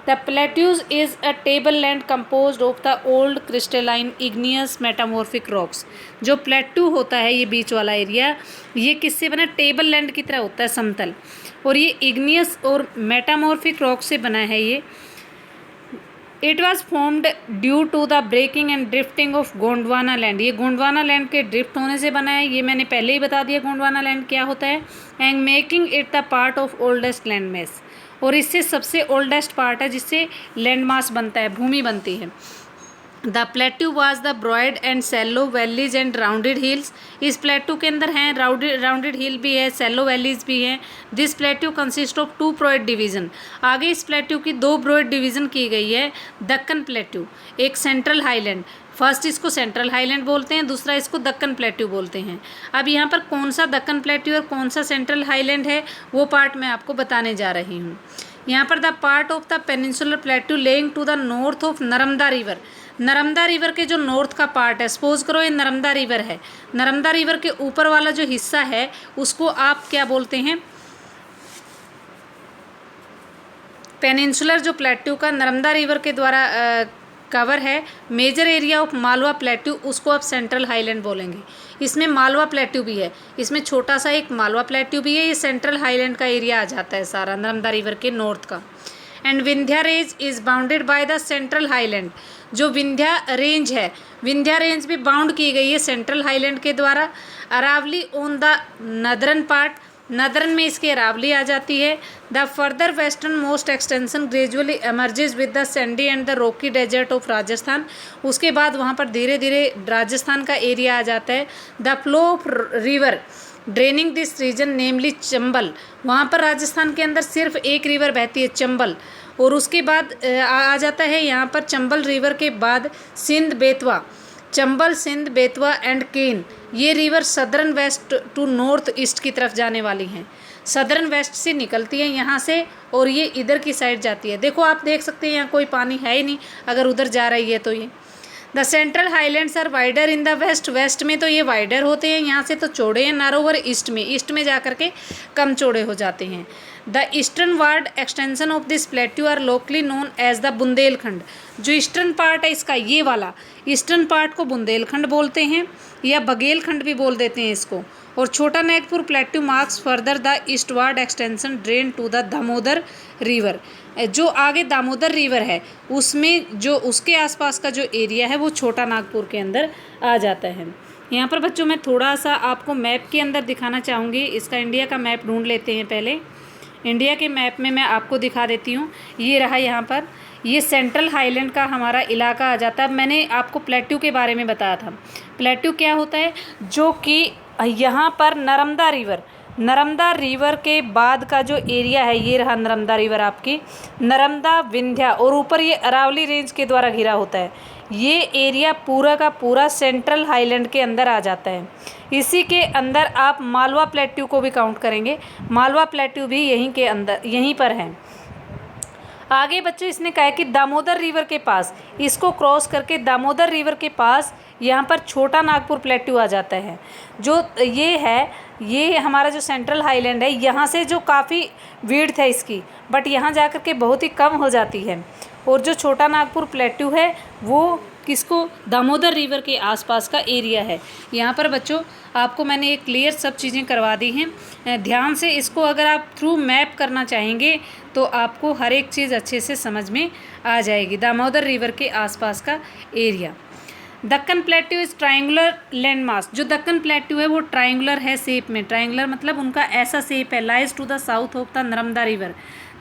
The plateaus is a table land composed of the old crystalline igneous metamorphic rocks. जो प्लेट्यू होता है ये बीच वाला एरिया, ये किससे बना? टेबल लैंड की तरह होता है, समतल, और ये इग्नियस और मेटामॉर्फिक रॉक से बना है ये। It was formed due to the breaking and drifting of Gondwana land. ये गोंडवाना लैंड के ड्रिफ्ट होने से बना है, ये मैंने पहले ही बता दिया गोंडवाना लैंड क्या होता है। And making it the part of oldest land मास, और इससे सबसे ओल्डेस्ट पार्ट है जिससे लैंड मास बनता है, भूमि बनती है। The plateau was the broad and shallow valleys and rounded hills. इस प्लेट्यू के अंदर हैं राउंडेड हिल भी है, सेलो वैलीज भी हैं। This plateau consist of 2 broad division. आगे इस प्लेट्यू की 2 ब्रॉड डिवीज़न की गई है। दक्कन प्लेट्यू, एक सेंट्रल हाईलैंड, फर्स्ट इसको सेंट्रल हाईलैंड बोलते हैं, दूसरा इसको दक्कन प्लेट्यू बोलते हैं। अब यहाँ पर कौन सा दक्कन प्लेट्यू और कौन सा सेंट्रल हाईलैंड है वो पार्ट मैं आपको बताने जा रही हूँ। यहाँ पर the part of the peninsular plateau lying to the north of Narmada river. Narmada river के जो नॉर्थ का पार्ट है, सपोज करो ये नर्मदा रिवर है, नर्मदा रिवर के ऊपर वाला जो हिस्सा है उसको आप क्या बोलते हैं? पेनिनसुलर जो प्लेट्यू का नर्मदा रिवर के द्वारा कवर है, major area of Malwa plateau, उसको आप सेंट्रल हाईलैंड बोलेंगे। इसमें मालवा प्लेट्यू भी है, इसमें छोटा सा एक मालवा प्लेट्यू भी है, ये सेंट्रल हाईलैंड का एरिया आ जाता है सारा नर्मदा रिवर के नॉर्थ का। And Vindhya range is bounded by the central highland. जो विंध्या रेंज है, विंध्या रेंज भी बाउंड की गई है सेंट्रल हाईलैंड के द्वारा। Aravali on the northern part, northern में इसकी अरावली आ जाती है। The further western most extension gradually emerges with the sandy and the rocky desert of Rajasthan. उसके बाद वहाँ पर धीरे धीरे राजस्थान का एरिया आ जाता है। The flow of river draining this region namely Chambal, वहाँ पर राजस्थान के अंदर सिर्फ एक रिवर बहती है चंबल, और उसके बाद आ जाता है यहाँ पर चंबल रिवर के बाद सिंध बेतवा, चंबल सिंध बेतवा एंड केन। ये river southern west to north east की तरफ जाने वाली हैं, सदर्न वेस्ट से निकलती है यहाँ से और ये इधर की साइड जाती है। देखो आप देख सकते हैं यहाँ कोई पानी है ही नहीं, अगर उधर जा रही है तो ये। The central highlands are wider in the west, west में तो ये वाइडर होते हैं, यहाँ से तो चौड़े हैं, नारोवर ईस्ट में जा कर के कम चौड़े हो जाते हैं। The eastern ward extension of this plateau are locally known as the Bundelkhand. जो ईस्टर्न पार्ट है इसका, ये वाला ईस्टर्न पार्ट को बुंदेलखंड बोलते हैं या बघेलखंड भी बोल देते हैं इसको। और Chota Nagpur plateau marks further the eastward extension drain to the Damodar river. जो आगे दामोदर रिवर है उसमें जो उसके आसपास का जो एरिया है वो छोटा नागपुर के अंदर आ जाता है। यहाँ पर बच्चों मैं थोड़ा सा आपको मैप के अंदर दिखाना चाहूँगी। इसका इंडिया का मैप ढूंढ लेते हैं पहले। इंडिया के मैप में मैं आपको दिखा देती हूँ। ये रहा यहाँ पर, ये सेंट्रल हाईलैंड का हमारा इलाका आ जाता है। मैंने आपको प्लेट्यू के बारे में बताया था। प्लेट्यू क्या होता है? जो कि यहाँ पर नर्मदा रिवर, नर्मदा रिवर के बाद का जो एरिया है ये रहा नर्मदा रिवर आपकी, नर्मदा, विंध्या और ऊपर ये अरावली रेंज के द्वारा घिरा होता है। ये एरिया पूरा का पूरा सेंट्रल हाईलैंड के अंदर आ जाता है। इसी के अंदर आप मालवा प्लेट्यू को भी काउंट करेंगे, मालवा प्लेट्यू भी यहीं के अंदर यहीं पर है। आगे बच्चों इसने कहा है कि दामोदर रिवर के पास, इसको क्रॉस करके दामोदर रिवर के पास यहाँ पर छोटा नागपुर प्लेट्यू आ जाता है। जो ये है, ये हमारा जो सेंट्रल हाईलैंड है, यहाँ से जो काफ़ी विड्थ है इसकी, बट यहाँ जा कर के बहुत ही कम हो जाती है। और जो छोटा नागपुर प्लेट्यू है वो किसको, दामोदर रिवर के आसपास का एरिया है। यहाँ पर बच्चों आपको मैंने एक क्लियर सब चीज़ें करवा दी हैं, ध्यान से इसको अगर आप थ्रू मैप करना चाहेंगे तो आपको हर एक चीज़ अच्छे से समझ में आ जाएगी। दामोदर रिवर के आसपास का area. Deccan plateau is triangular land mass. जो दक्कन प्लेट्यू है वो ट्रायंगुलर है शेप में, ट्रायंगुलर मतलब उनका ऐसा शेप है। Lies to the south of the Narmada river,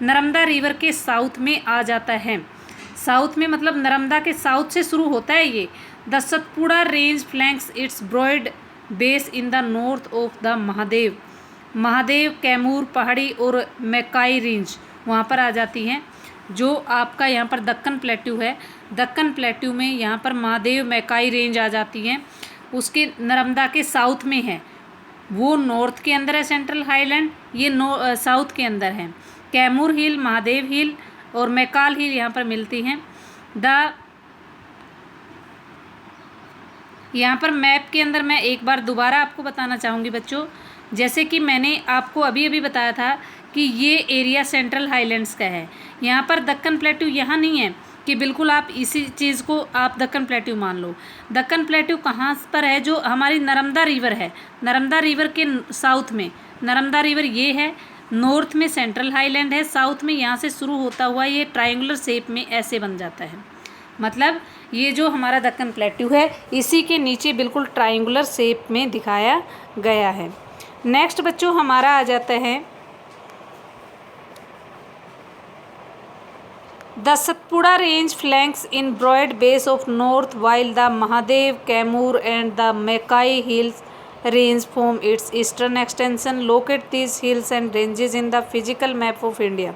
Narmada river के साउथ में आ जाता है। साउथ में मतलब नर्मदा के साउथ से शुरू होता है ये। The Satpura range flanks its broad base in the north of the Mahadev, Mahadev, Kaimur पहाड़ी और मैकाई रेंज वहाँ पर आ जाती हैं। जो आपका यहाँ पर दक्कन प्लेट्यू है, दक्कन प्लेट्यू में यहाँ पर महादेव, मैकाई रेंज आ जाती हैं। उसके नर्मदा के साउथ में है, वो नॉर्थ के अंदर है सेंट्रल हाईलैंड, ये साउथ के अंदर है। कैमूर हिल, महादेव हिल और मैकाल हिल यहाँ पर मिलती हैं। यहाँ पर मैप के अंदर मैं एक बार दोबारा आपको बताना चाहूँगी बच्चों, जैसे कि मैंने आपको अभी अभी बताया था कि ये एरिया सेंट्रल हाईलैंड्स का है। यहाँ पर दक्कन प्लेट्यू यहाँ नहीं है कि बिल्कुल आप इसी चीज़ को आप दक्कन प्लेट्यू मान लो। दक्कन प्लेट्यू कहाँ पर है, जो हमारी नर्मदा रिवर है, नर्मदा रिवर के साउथ में, नर्मदा रिवर ये है, नॉर्थ में सेंट्रल हाईलैंड है, साउथ में यहाँ से शुरू होता हुआ ये ट्रायंगुलर शेप में ऐसे बन जाता है। मतलब ये जो हमारा दक्कन प्लेट्यू है इसी के नीचे बिल्कुल ट्रायंगुलर शेप में दिखाया गया है। नेक्स्ट बच्चों हमारा आ जाता है the Satpura range flanks in broad base of north while the Mahadev, Kaimur and the Maikal hills range from its eastern extension. Locate this hills and ranges in the physical map of India.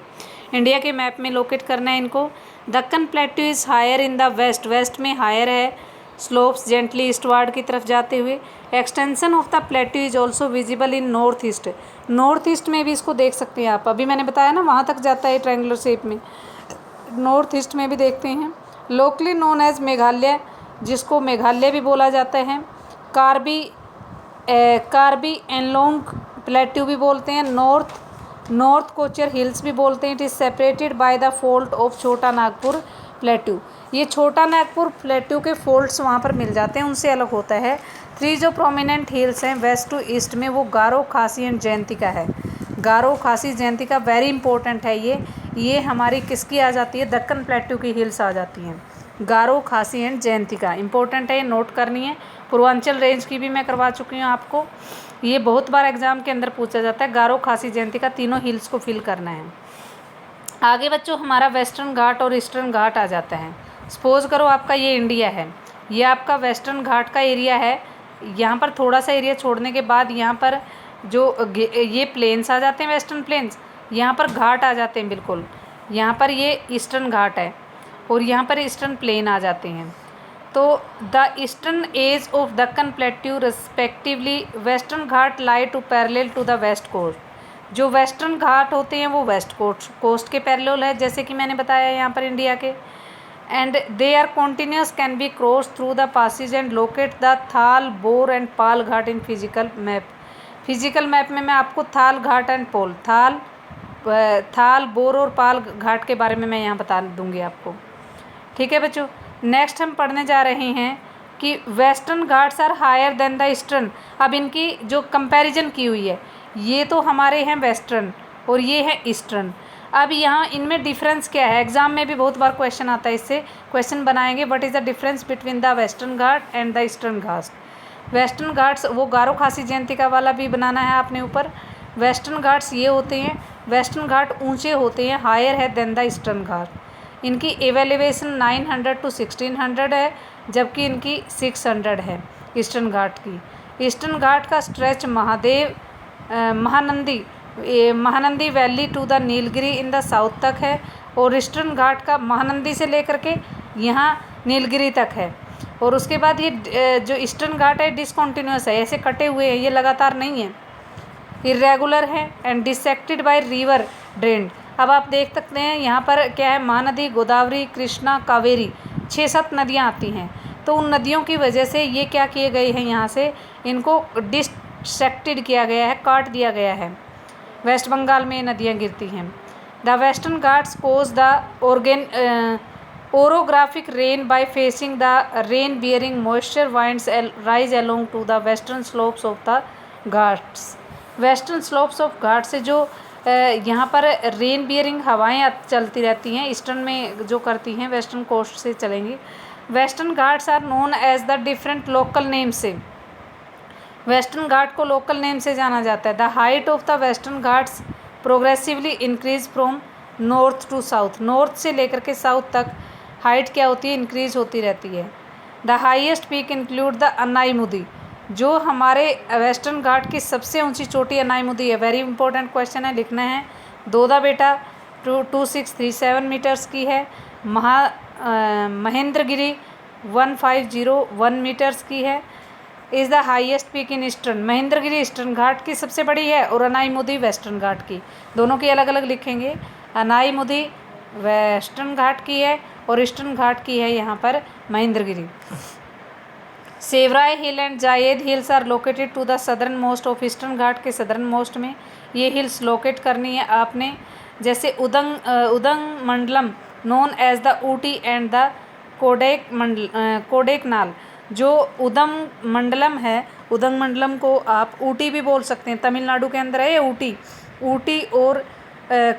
India के map में locate करना है इनको। Deccan plateau is higher in the west, west में higher है, slopes gently eastward की तरफ जाते हुए। Extension of the plateau is also visible in north east, north east में भी इसको देख सकते हैं आप। अभी मैंने बताया ना वहाँ तक जाता है ट्रायंगुलर शेप में, नॉर्थ ईस्ट में भी देखते हैं। लोकली नोन एज मेघालय, जिसको मेघालय भी बोला जाता है। कार्बी एनलोंग प्लेट्यू भी बोलते हैं। नॉर्थ कोचर हिल्स भी बोलते हैं। It is separated by the fault of छोटा नागपुर प्लेट्यू। ये छोटा नागपुर प्लेट्यू के फोल्ड्स वहाँ पर मिल जाते हैं, उनसे अलग होता है। 3 जो प्रोमिनेंट हिल्स हैं वेस्ट टू ईस्ट में, वो गारो, खासी एंड जयंतिका है। गारो, खासी, जयंतिका वेरी इंपॉर्टेंट है। ये हमारी किसकी आ जाती है, दक्कन प्लेट्यू की हिल्स आ जाती हैं। गारो, खासी एंड जयंतिका इंपॉर्टेंट है, नोट करनी है। पूर्वांचल रेंज की भी मैं करवा चुकी हूँ आपको, ये बहुत बार एग्जाम के अंदर पूछा जाता है। गारो, खासी, जयंतिका तीनों हिल्स को फिल करना है। आगे बच्चों हमारा वेस्टर्न घाट और ईस्टर्न घाट आ जाता है। सपोज करो आपका ये इंडिया है, ये आपका वेस्टर्न घाट का एरिया है। यहाँ पर थोड़ा सा एरिया छोड़ने के बाद यहाँ पर जो ये प्लेन्स आ जाते हैं, वेस्टर्न प्लेन्स, यहाँ पर घाट आ जाते हैं बिल्कुल। यहाँ पर ये ईस्टर्न घाट है और यहाँ पर ईस्टर्न प्लेन आ जाते हैं। तो the eastern edge of Deccan plateau respectively Western Ghat lie to parallel to the west coast. जो वेस्टर्न घाट होते हैं वो वेस्ट कोस्ट के पैरेलल है, जैसे कि मैंने बताया यहाँ पर इंडिया के। And they are continuous, can be cross through the passes and locate the Thal, Bhor and Palghat in physical map. Physical map में मैं आपको थाल घाट एंड पोल, थाल, बोर और पाल घाट के बारे में मैं यहाँ बता दूँगी आपको। ठीक है बच्चों, नेक्स्ट हम पढ़ने जा रहे हैं कि Western Ghats are higher than the eastern. अब इनकी जो कंपैरिजन की हुई है, ये तो हमारे हैं वेस्टर्न और ये है ईस्टर्न। अब यहाँ इनमें डिफरेंस क्या है, एग्जाम में भी बहुत बार क्वेश्चन आता है, इससे क्वेश्चन बनाएंगे। What is the difference between the western Ghat and the eastern Ghats. Western Ghats वो गारो, खासी, जयंतिका वाला भी बनाना है आपने ऊपर। वेस्टर्न घाट्स ये होते हैं, वेस्टर्न घाट ऊंचे होते हैं, हायर है देन द ईस्टर्न घाट। इनकी एवेलेवेशन 900 to 1600 है, जबकि इनकी 600 है ईस्टर्न घाट की। ईस्टर्न घाट का stretch Mahadev Mahanadi valley to the Nilgiri in the south तक है, और ईस्टर्न घाट का महानंदी से लेकर के यहाँ नीलगिरी तक है। और उसके बाद ये जो ईस्टर्न घाट है डिसकॉन्टिन्यूस है, ऐसे कटे हुए हैं, ये लगातार नहीं है, इरेगुलर है and dissected by river drained. अब आप देख सकते हैं यहाँ पर क्या है, महानदी, गोदावरी, कृष्णा, कावेरी, 6-7 नदियाँ आती हैं। तो उन नदियों की वजह से ये क्या किए गए हैं, यहाँ से इनको डिसेक्टेड किया गया है, काट दिया गया है। वेस्ट बंगाल में ये नदियाँ गिरती हैं। The western Ghats cause the orographic rain by facing the rain bearing moisture winds rise along to the western slopes of the Ghats. Western slopes of Ghat से जो यहाँ पर रेन बियरिंग हवाएं चलती रहती हैं, ईस्टर्न में जो करती हैं वेस्टर्न कोस्ट से चलेंगी। Western Ghats are known as the different local name से, वेस्टर्न घाट को लोकल नेम से जाना जाता है। The height of the western Ghats progressively increase from north to south, north से लेकर के साउथ तक हाइट क्या होती है, इंक्रीज होती रहती है। The highest peak include the Anaimudi, जो हमारे वेस्टर्न घाट की सबसे ऊंची चोटी अनाईमुदी है। वेरी इंपॉर्टेंट क्वेश्चन है, लिखना है। दोदा बेटा 2637 मीटर्स की है। महेंद्रगिरी 1501 मीटर्स की है। Is the highest peak in eastern, Mahendragiri eastern Ghat की सबसे बड़ी है और अनाईमुदी वेस्टर्न घाट की, दोनों की अलग अलग लिखेंगे। अनाईमुदी वेस्टर्न घाट की है और ईस्टर्न घाट की है यहाँ पर Mahendragiri. Shevaroy hill and Javadi hills are located to the southern most of eastern Ghat के सदर्न मोस्ट में ये हिल्स लोकेट करनी है आपने। जैसे Udagamandalam known as the Ooty and the Kodaikanal, जो उदंग मंडलम है, उदंग मंडलम को आप ऊटी भी बोल सकते हैं, तमिलनाडु के अंदर है ये ऊटी और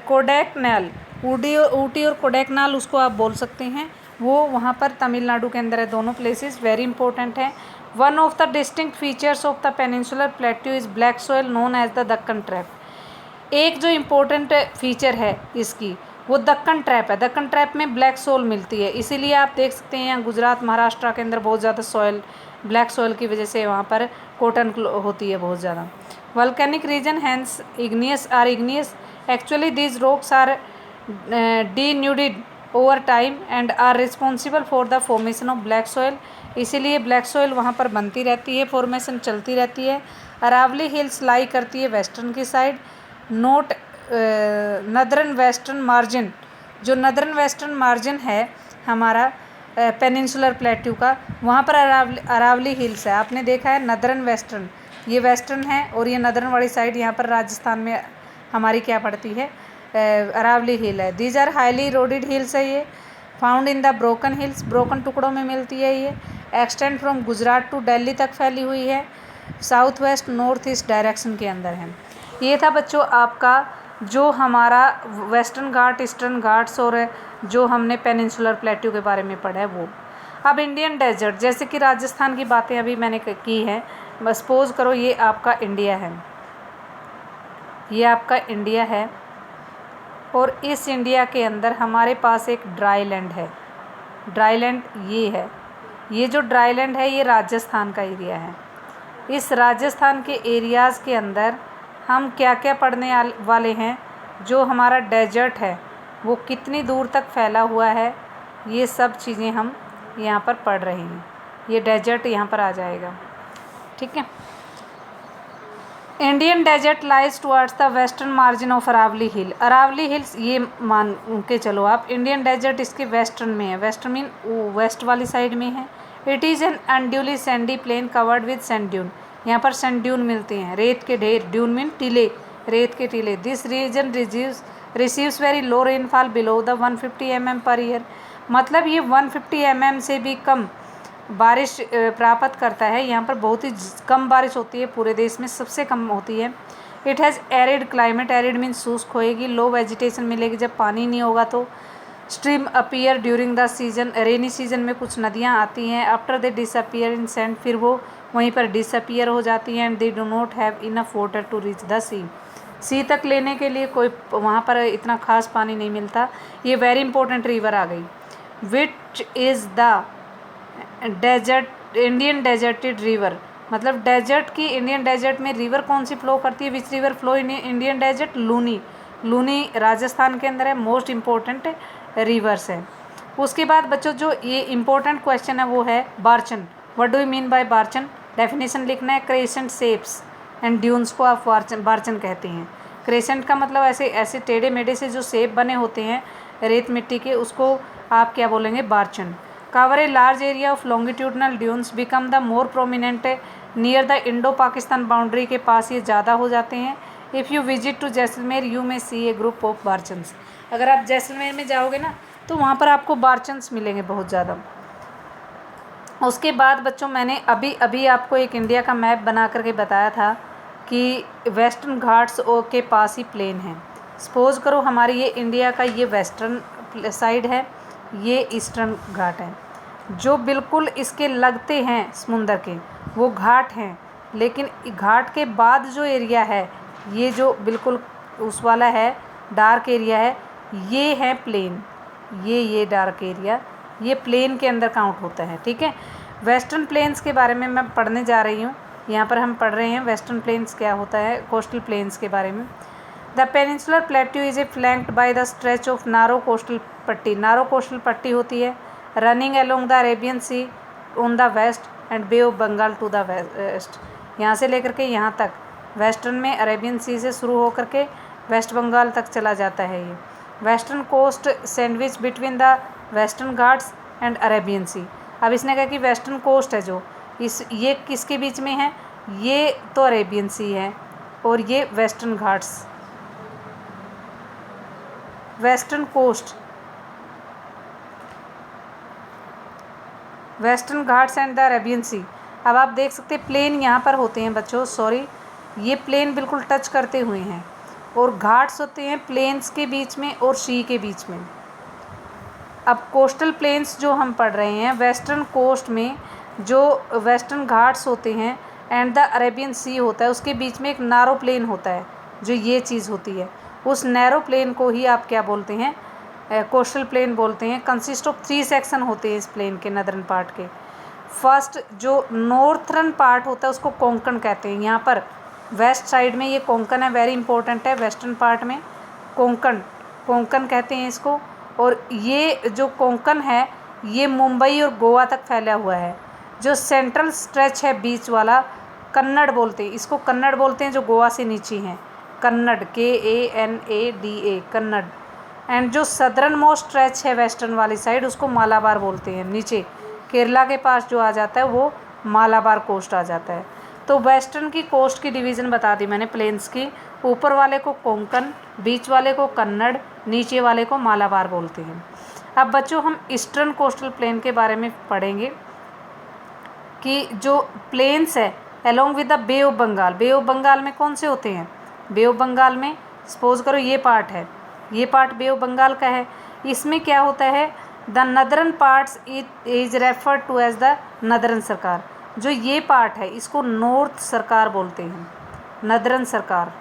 कोडेकनाल, ऊटी और कोडेकनाल उसको आप बोल सकते हैं, वो वहाँ पर तमिलनाडु के अंदर है, दोनों प्लेसेस वेरी इंपॉर्टेंट है। One of the distinct features of the peninsular plateau is black soil known as the Deccan trap. एक जो इम्पोर्टेंट फीचर है इसकी वो दक्कन ट्रैप है। दक्कन ट्रैप में ब्लैक सॉइल मिलती है, इसीलिए आप देख सकते हैं यहाँ गुजरात महाराष्ट्र के अंदर बहुत ज़्यादा सॉइल, ब्लैक सॉइल की वजह से वहाँ पर कॉटन होती है बहुत ज़्यादा। Volcanic region hence igneous or igneous, actually these rocks are denuded over time and are responsible for the formation of black soil, इसीलिए ब्लैक सॉइल वहाँ पर बनती रहती है, फॉर्मेशन चलती रहती है। अरावली हिल्स लाई करती है वेस्टर्न की side. Note northern western margin, जो नदर्न वेस्टर्न मार्जिन है हमारा पेनिनसुलर प्लेट्यू का, वहाँ पर अरावली हिल्स है। आपने देखा है नदर्न वेस्टर्न, ये वेस्टर्न है और ये नदर्न वाली साइड यहाँ पर राजस्थान में हमारी क्या पड़ती है, अरावली हिल है। These are highly eroded hills है ये, found in the broken hills, broken टुकड़ों में मिलती है ये। Extend from Gujarat to Delhi तक फैली हुई है, south west north east direction के अंदर है। ये था बच्चों आपका जो हमारा वेस्टर्न घाट, ईस्टर्न घाट्स और जो हमने पेनिनसुलर प्लेट्यू के बारे में पढ़ा है वो। अब इंडियन डेजर्ट, जैसे कि राजस्थान की बातें अभी मैंने की हैं, सपोज करो ये आपका इंडिया है, ये आपका इंडिया है और इस इंडिया के अंदर हमारे पास एक ड्राई लैंड है। ड्राई लैंड ये है, ये जो ड्राई लैंड है ये राजस्थान का एरिया है। इस राजस्थान के एरियाज़ के अंदर हम क्या क्या पढ़ने वाले हैं, जो हमारा डेजर्ट है वो कितनी दूर तक फैला हुआ है, ये सब चीज़ें हम यहाँ पर पढ़ रहे हैं। ये डेजर्ट यहाँ पर आ जाएगा, ठीक है। Indian desert lies towards the western margin of Aravali hill, Aravali hills ये मान के चलो आप। इंडियन डेजर्ट इसके वेस्टर्न में है, वेस्टर्न मीन वेस्ट वाली साइड में है। It is an unduly sandy plain covered with sand dune, यहाँ पर सैंड ड्यून मिलते हैं, रेत के ढेर, ड्यून मीन टीले, रेत के टीले। This region receives very low rainfall below the 150 mm per year, मतलब ये 150 mm से भी कम बारिश प्राप्त करता है। यहाँ पर बहुत ही कम बारिश होती है, पूरे देश में सबसे कम होती है। It has arid climate, arid mean शुष्क होएगी। लो वेजिटेशन मिलेगी, जब पानी नहीं होगा तो। Stream appear during the season, rainy season में कुछ नदियाँ आती हैं। After they disappear in sand, फिर वो वहीं पर डिसअपीयर हो जाती हैं। And they do not have enough water to reach the sea तक लेने के लिए कोई वहाँ पर इतना खास पानी नहीं मिलता। ये वेरी इंपॉर्टेंट रिवर आ गई। Which is the desert, Indian deserted river, मतलब डेजर्ट की, इंडियन डेजर्ट में रिवर कौन सी फ्लो करती है, which river flow in Indian desert, Luni. Luni Rajasthan के अंदर है, मोस्ट इम्पोर्टेंट रिवर्स है। उसके बाद बच्चों जो ये इंपॉर्टेंट क्वेश्चन है वो है barchan. What do you mean by barchan, definition लिखना है। क्रेसेंट शेप्स एंड ड्यून्स को आप बार्चन कहते हैं। क्रेसेंट का मतलब ऐसे ऐसे टेढ़े मेढ़े से जो शेप बने होते हैं रेत मिट्टी के, उसको आप क्या बोलेंगे, barchan. Cover a large area of longitudinal dunes become the more prominent near the Indo Pakistan boundary के पास ये ज़्यादा हो जाते हैं। If you visit to Jaisalmer you may see A group of बार्चन्स। अगर आप जैसलमेर में जाओगे ना तो वहाँ पर आपको बार्चन्स मिलेंगे बहुत ज़्यादा। उसके बाद बच्चों मैंने अभी अभी आपको एक इंडिया का मैप बना करके बताया था कि वेस्टर्न घाट्स के पास ही प्लेन है। सपोज करो हमारी ये इंडिया का ये वेस्टर्न साइड है, ये ईस्टर्न घाट है। जो बिल्कुल इसके लगते हैं समुंदर के वो घाट हैं, लेकिन घाट के बाद जो एरिया है ये जो बिल्कुल उस वाला है, डार्क एरिया है, ये है प्लेन। ये डार्क एरिया ये प्लेन के अंदर काउंट होता है। ठीक है, वेस्टर्न प्लेन्स के बारे में मैं पढ़ने जा रही हूँ। यहाँ पर हम पढ़ रहे हैं वेस्टर्न प्लेन्स क्या होता है, कोस्टल प्लेन्स के बारे में। The peninsular plateau is a flanked by the stretch of narrow coastal पट्टी। नारो कोस्टल पट्टी होती है running along the Arabian Sea on the west and Bay of Bengal to the west. यहाँ से लेकर के यहाँ तक वेस्टर्न में अरेबियन सी से शुरू होकर के वेस्ट बंगाल तक चला जाता है। ये western coast sandwich between the western Ghats and Arabian sea. अब इसने कहा कि वेस्टर्न कोस्ट है जो ये किसके बीच में है, ये तो अरेबियन सी है और ये western Ghats, western coast, western Ghats and the Arabian sea. अब आप देख सकते हैं प्लेन यहाँ पर होते हैं बच्चों, सॉरी ये प्लेन बिल्कुल टच करते हुए हैं, और घाट्स होते हैं प्लेन्स के बीच में और सी के बीच में। अब कोस्टल प्लेन्स जो हम पढ़ रहे हैं, वेस्टर्न कोस्ट में जो वेस्टर्न घाट्स होते हैं एंड द अरेबियन सी होता है, उसके बीच में एक नारो प्लेन होता है जो ये चीज़ होती है। उस नैरो प्लेन को ही आप क्या बोलते हैं, कोस्टल प्लेन बोलते हैं। कंसिस्ट ऑफ 3 सेक्शन होते हैं इस प्लेन के, नदरन पार्ट के। फर्स्ट जो नॉर्थर्न पार्ट होता है उसको कोंकण कहते हैं। यहाँ पर वेस्ट साइड में ये कोंकण है, वेरी इंपॉर्टेंट है। वेस्टर्न पार्ट में कोंकण कहते हैं इसको। और ये जो कोंकण है ये मुंबई और गोवा तक फैला हुआ है। जो सेंट्रल स्ट्रेच है बीच वाला, कन्नड़ बोलते हैं इसको, कन्नड़ बोलते हैं जो गोवा से नीचे हैं, कन्नड़, KANADA, कन्नड़। एंड जो सदर्न मोस्ट स्ट्रेच है वेस्टर्न वाली साइड उसको मालाबार बोलते हैं। नीचे केरला के पास जो आ जाता है वो मालाबार कोस्ट आ जाता है। तो वेस्टर्न की कोस्ट की डिवीज़न बता दी मैंने प्लेन्स की। ऊपर वाले को कोंकण, बीच वाले को कन्नड़, नीचे वाले को मालाबार बोलते हैं। अब बच्चों हम ईस्टर्न कोस्टल प्लेन के बारे में पढ़ेंगे कि जो प्लेन्स है along with the Bay of Bengal. Bay of Bengal में कौन से होते हैं, बे ऑफ बंगाल में सपोज करो ये पार्ट है, ये पार्ट बे ऑफ बंगाल का है। इसमें क्या होता है, the northern parts is referred to as the Northern Sarkar. जो ये पार्ट है इसको नॉर्थ सरकार बोलते हैं, नदरन सरकार,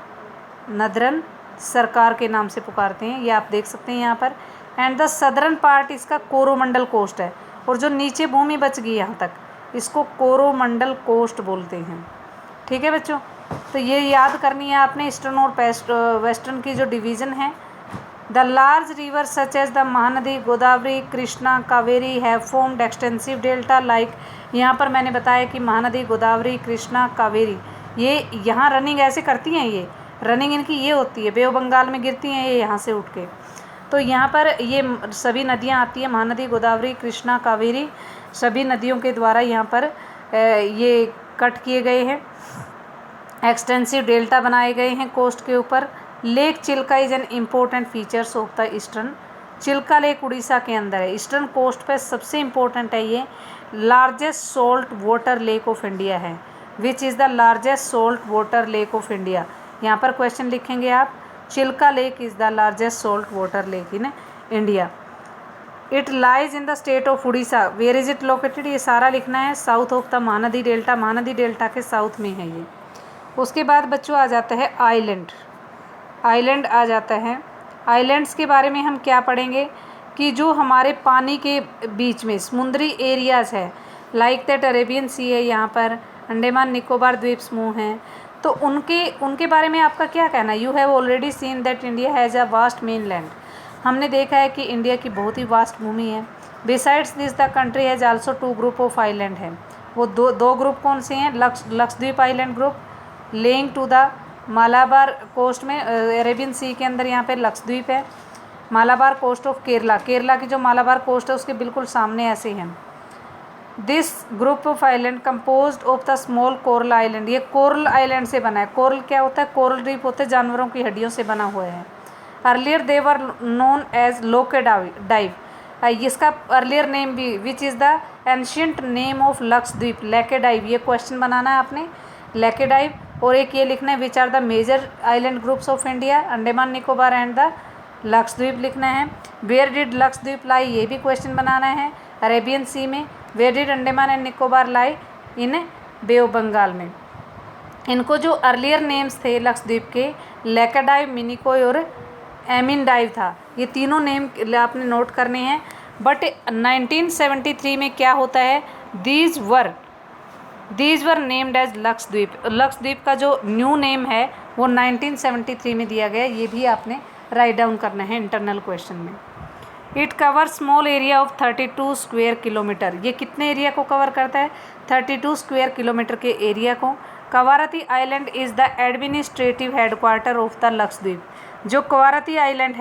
नदरन सरकार के नाम से पुकारते हैं। ये आप देख सकते हैं यहाँ पर। एंड द सदर्न पार्ट इसका कोरोमंडल कोस्ट है, और जो नीचे भूमि बच गई यहाँ तक इसको कोरोमंडल कोस्ट बोलते हैं। ठीक है बच्चों, तो ये याद करनी है आपने ईस्टर्न और वेस्टर्न की जो डिवीज़न है। The large river such as the Mahanadi, Godavari, Krishna, Kaveri have formed extensive delta like. यहाँ पर मैंने बताया कि महानदी, गोदावरी, कृष्णा, कावेरी ये यहाँ रनिंग ऐसे करती हैं। ये रनिंग इनकी ये होती है, बे ऑफ बंगाल में गिरती हैं ये यहाँ से उठ के। तो यहाँ पर ये सभी नदियाँ आती हैं, महानदी, गोदावरी, कृष्णा, कावेरी, सभी नदियों के द्वारा यहाँ पर ये कट किए गए हैं, एक्सटेंसिव डेल्टा बनाए गए हैं कोस्ट के ऊपर। Lake Chilka is an important features of the eastern. Chilka lake Orissa के अंदर है, ईस्टर्न कोस्ट पे सबसे इम्पोर्टेंट है ये। Largest salt water lake of India है। Which is the largest salt water lake of India. यहाँ पर क्वेश्चन लिखेंगे आप, Chilka lake is the largest salt water lake in India. It lies in the state of Orissa. Where is it located, ये सारा लिखना है। South of the Mahanadi delta, Mahanadi delta के south में है ये। उसके बाद बच्चों आ जाता है आइलैंड, आइलैंड आ जाता है। आइलैंड्स के बारे में हम क्या पढ़ेंगे कि जो हमारे पानी के बीच में समुद्री एरियाज़ है, लाइक दैट अरेबियन सी है यहाँ पर, अंडमान निकोबार द्वीप समूह हैं। तो उनके बारे में आपका क्या कहना है? You have already seen that India has a vast main land. हमने देखा है कि इंडिया की बहुत ही वास्ट भूमि है। Besides this the country has also 2 group of island है। वो दो ग्रुप कौन से हैं? Lakshadweep island group lying to the Malabar coast में, अरेबियन सी के अंदर यहाँ पे लक्षद्वीप है। मालाबार कोस्ट ऑफ केरला, केरला की जो मालाबार कोस्ट है उसके बिल्कुल सामने ऐसे हैं। This group of island composed of the small coral island, ये कोरल आइलैंड से बना है। कोरल क्या होता है? कोरल रीफ होते हैं, जानवरों की हड्डियों से बना हुआ है। Earlier they were known as Laccadive, इसका अर्लियर नेम भी which is the ancient name of Lakshadweep, Laccadive. ये क्वेश्चन बनाना है आपने, लेकेडाइव। और एक ये लिखना है which are the major island groups of India, Andaman Nicobar and the Lakshadweep लिखना है। वेयर डिड लक्षद्वीप लाई, ये भी क्वेश्चन बनाना है, अरेबियन सी में। Where did Andaman and Nicobar lie, in Bay of Bengal में। इनको जो अर्लियर नेम्स थे लक्षद्वीप के, लेकेडाइव, मिनिकोय और एमिनडाइव था। ये तीनों नेम आपने नोट करने हैं। बट 1973 में क्या होता है? These were named as Lakshadweep. Lakshadweep का जो न्यू नेम है वो 1973 में दिया गया। ये भी आपने राइट डाउन करना है इंटरनल क्वेश्चन में। It cover small area of 32 square kilometre. ये कितने एरिया को कवर करता है? 32 स्क्वेयर किलोमीटर के एरिया को। Kavaratti island is the administrative headquarter of the Lakshadweep. जो कवारती आइलैंड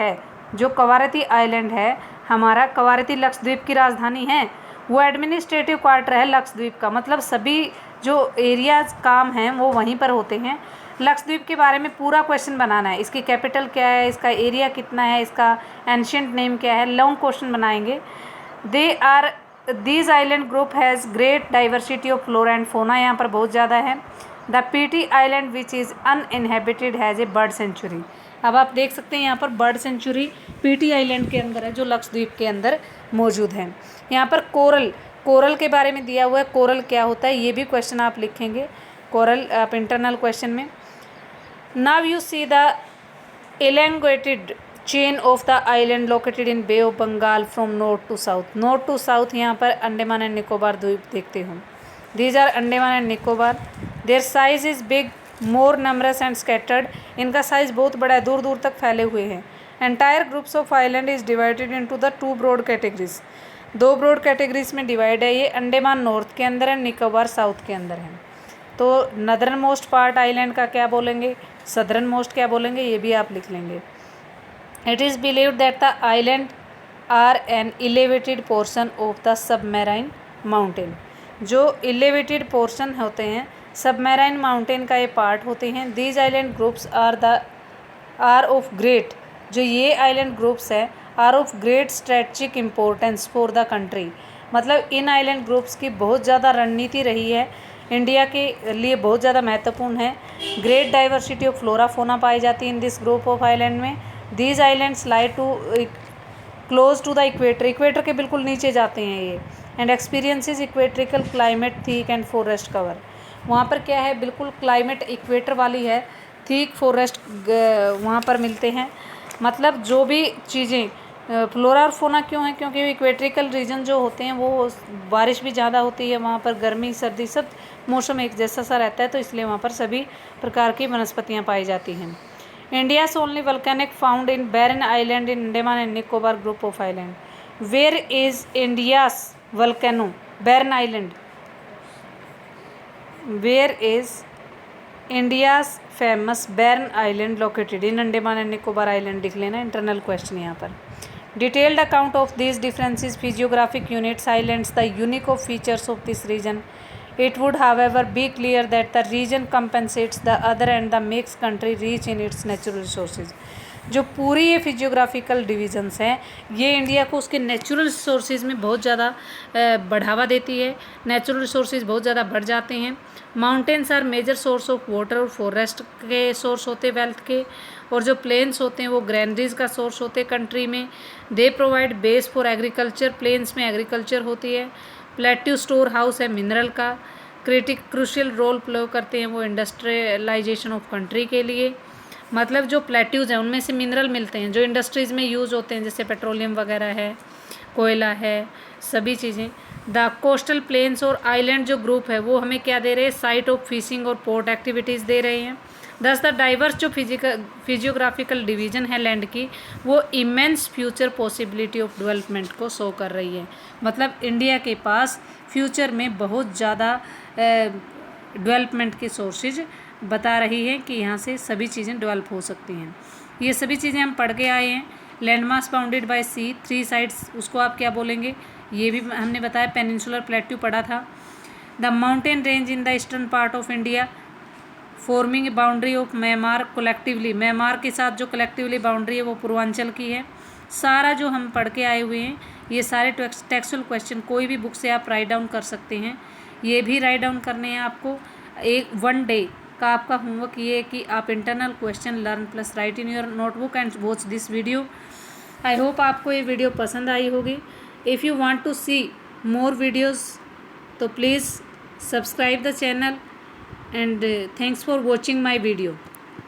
है हमारा, कवारती लक्षद्वीप की राजधानी है, वो एडमिनिस्ट्रेटिव क्वार्टर है लक्षद्वीप का। मतलब सभी जो एरियाज काम हैं वो वहीं पर होते हैं। लक्षद्वीप के बारे में पूरा क्वेश्चन बनाना है। इसकी कैपिटल क्या है, इसका एरिया कितना है, इसका एंशियंट नेम क्या है, लॉन्ग क्वेश्चन बनाएंगे। These island group has great diversity of flora and fauna, यहाँ पर बहुत ज़्यादा है। The PT island which is uninhabited has a bird sanctuary. अब आप देख सकते हैं यहाँ पर बर्ड सेंचुरी पीटी आइलैंड के अंदर है, जो लक्षद्वीप के अंदर मौजूद है। यहाँ पर कोरल के बारे में दिया हुआ है। कोरल क्या होता है ये भी क्वेश्चन आप लिखेंगे, कोरल आप इंटरनल क्वेश्चन में। Now you see the elongated chain of the island located in Bay of Bengal from north to south. North to south यहाँ पर अंडमान एंड निकोबार द्वीप देखते हो। These are Andaman and Nicobar. Their size is big, more numbers and scattered. इनका size बहुत बड़ा है, दूर दूर तक फैले हुए हैं। Entire groups of island is divided into the 2 broad categories. 2 broad categories में डिवाइड है ये। अंडमान नॉर्थ के अंदर है, निकोबार साउथ के अंदर है। तो नदर्न मोस्ट पार्ट आइलैंड का क्या बोलेंगे, सदर्न मोस्ट क्या बोलेंगे, ये भी आप लिख लेंगे। It is believed that the island are an elevated portion of the submarine mountain. जो इलेवेटेड पोर्शन होते हैं सबमेराइन माउंटेन का ये पार्ट होते हैं। These island groups are of great, जो ये आइलैंड ग्रुप्स है are of great strategic importance for the country. मतलब इन आइलैंड ग्रुप्स की बहुत ज़्यादा रणनीति रही है, इंडिया के लिए बहुत ज़्यादा महत्वपूर्ण है। Great diversity of flora fauna पाई जाती है in this group of island में। These islands lie too close to the equator, equator के बिल्कुल नीचे जाते हैं ये। And experiences equatorial climate thick and forest cover. वहाँ पर क्या है, बिल्कुल क्लाइमेट इक्वेटर वाली है, थिक फॉरेस्ट वहाँ पर मिलते हैं। मतलब जो भी चीज़ें फ्लोरा और फोना क्यों है, क्योंकि इक्वेट्रिकल रीजन जो होते हैं वो बारिश भी ज़्यादा होती है, वहाँ पर गर्मी सर्दी सब मौसम एक जैसा सा रहता है, तो इसलिए वहाँ पर सभी प्रकार की वनस्पतियाँ पाई जाती हैं। India's only volcanic found in Barren Island in Andaman and Nicobar group of island. Where is India's volcano Barren Island, where is India's famous Barren Island located in Andaman and Nicobar island लिख लेना, इंटरनल क्वेश्चन यहाँ पर। Detailed account of this differences physiographic units islands the unique of features of this region. It would however be clear that the region compensates the other and the makes country rich in its natural resources। जो पूरी ये physiographical divisions हैं ये India को उसके natural resources में बहुत ज़्यादा बढ़ावा देती है, नेचुरल रिसोर्सेज बहुत ज़्यादा बढ़ जाते हैं। Mountains are major source of water और फॉरेस्ट के सोर्स होते वेल्थ के, और जो प्लेन्स होते हैं वो ग्रैनरीज का सोर्स होते कंट्री में। They provide base for agriculture, plains में एग्रीकल्चर होती है। प्लेट्यू स्टोर हाउस है मिनरल का, क्रूशियल रोल प्ले करते हैं वो इंडस्ट्रियलाइजेशन ऑफ कंट्री के लिए। मतलब जो प्लेट्यूज़ हैं उनमें से मिनरल मिलते हैं जो इंडस्ट्रीज़ में यूज़ होते हैं, जैसे पेट्रोलियम वगैरह है, कोयला है, सभी चीज़ें। द कोस्टल प्लेन्स और आइलैंड जो ग्रुप है वो हमें क्या दे रहे हैं, साइट ऑफ फिशिंग और पोर्ट एक्टिविटीज़ दे रहे हैं। दस द डाइवर्स जो फिजियोग्राफिकल डिवीजन है लैंड की, वो immense future possibility of development को शो कर रही है। मतलब इंडिया के पास फ्यूचर में बहुत ज़्यादा डेवलपमेंट के सोर्सेज बता रही है कि यहाँ से सभी चीज़ें डेवलप हो सकती हैं। ये सभी चीज़ें हम पढ़ के आए हैं। Landmass bounded by sea, 3 sides, उसको आप क्या बोलेंगे, ये भी हमने बताया। पेनिनसुलर प्लेट्यू पढ़ा था। The mountain range in the eastern part of India forming boundary of Myanmar collectively, Myanmar के साथ जो कलेक्टिवली बाउंड्री है वो पूर्वांचल की है। सारा जो हम पढ़ के आए हुए हैं ये सारे टेक्सुअल क्वेश्चन कोई भी बुक से आप राइट डाउन कर सकते हैं। ये भी राइट डाउन करने हैं आपको। एक 1 डे का आपका होमवर्क ये है कि आप internal question learn plus write in your notebook and watch this video. I hope आपको ये वीडियो पसंद आई होगी। If you want to see more videos तो please subscribe the channel and thanks for watching my video.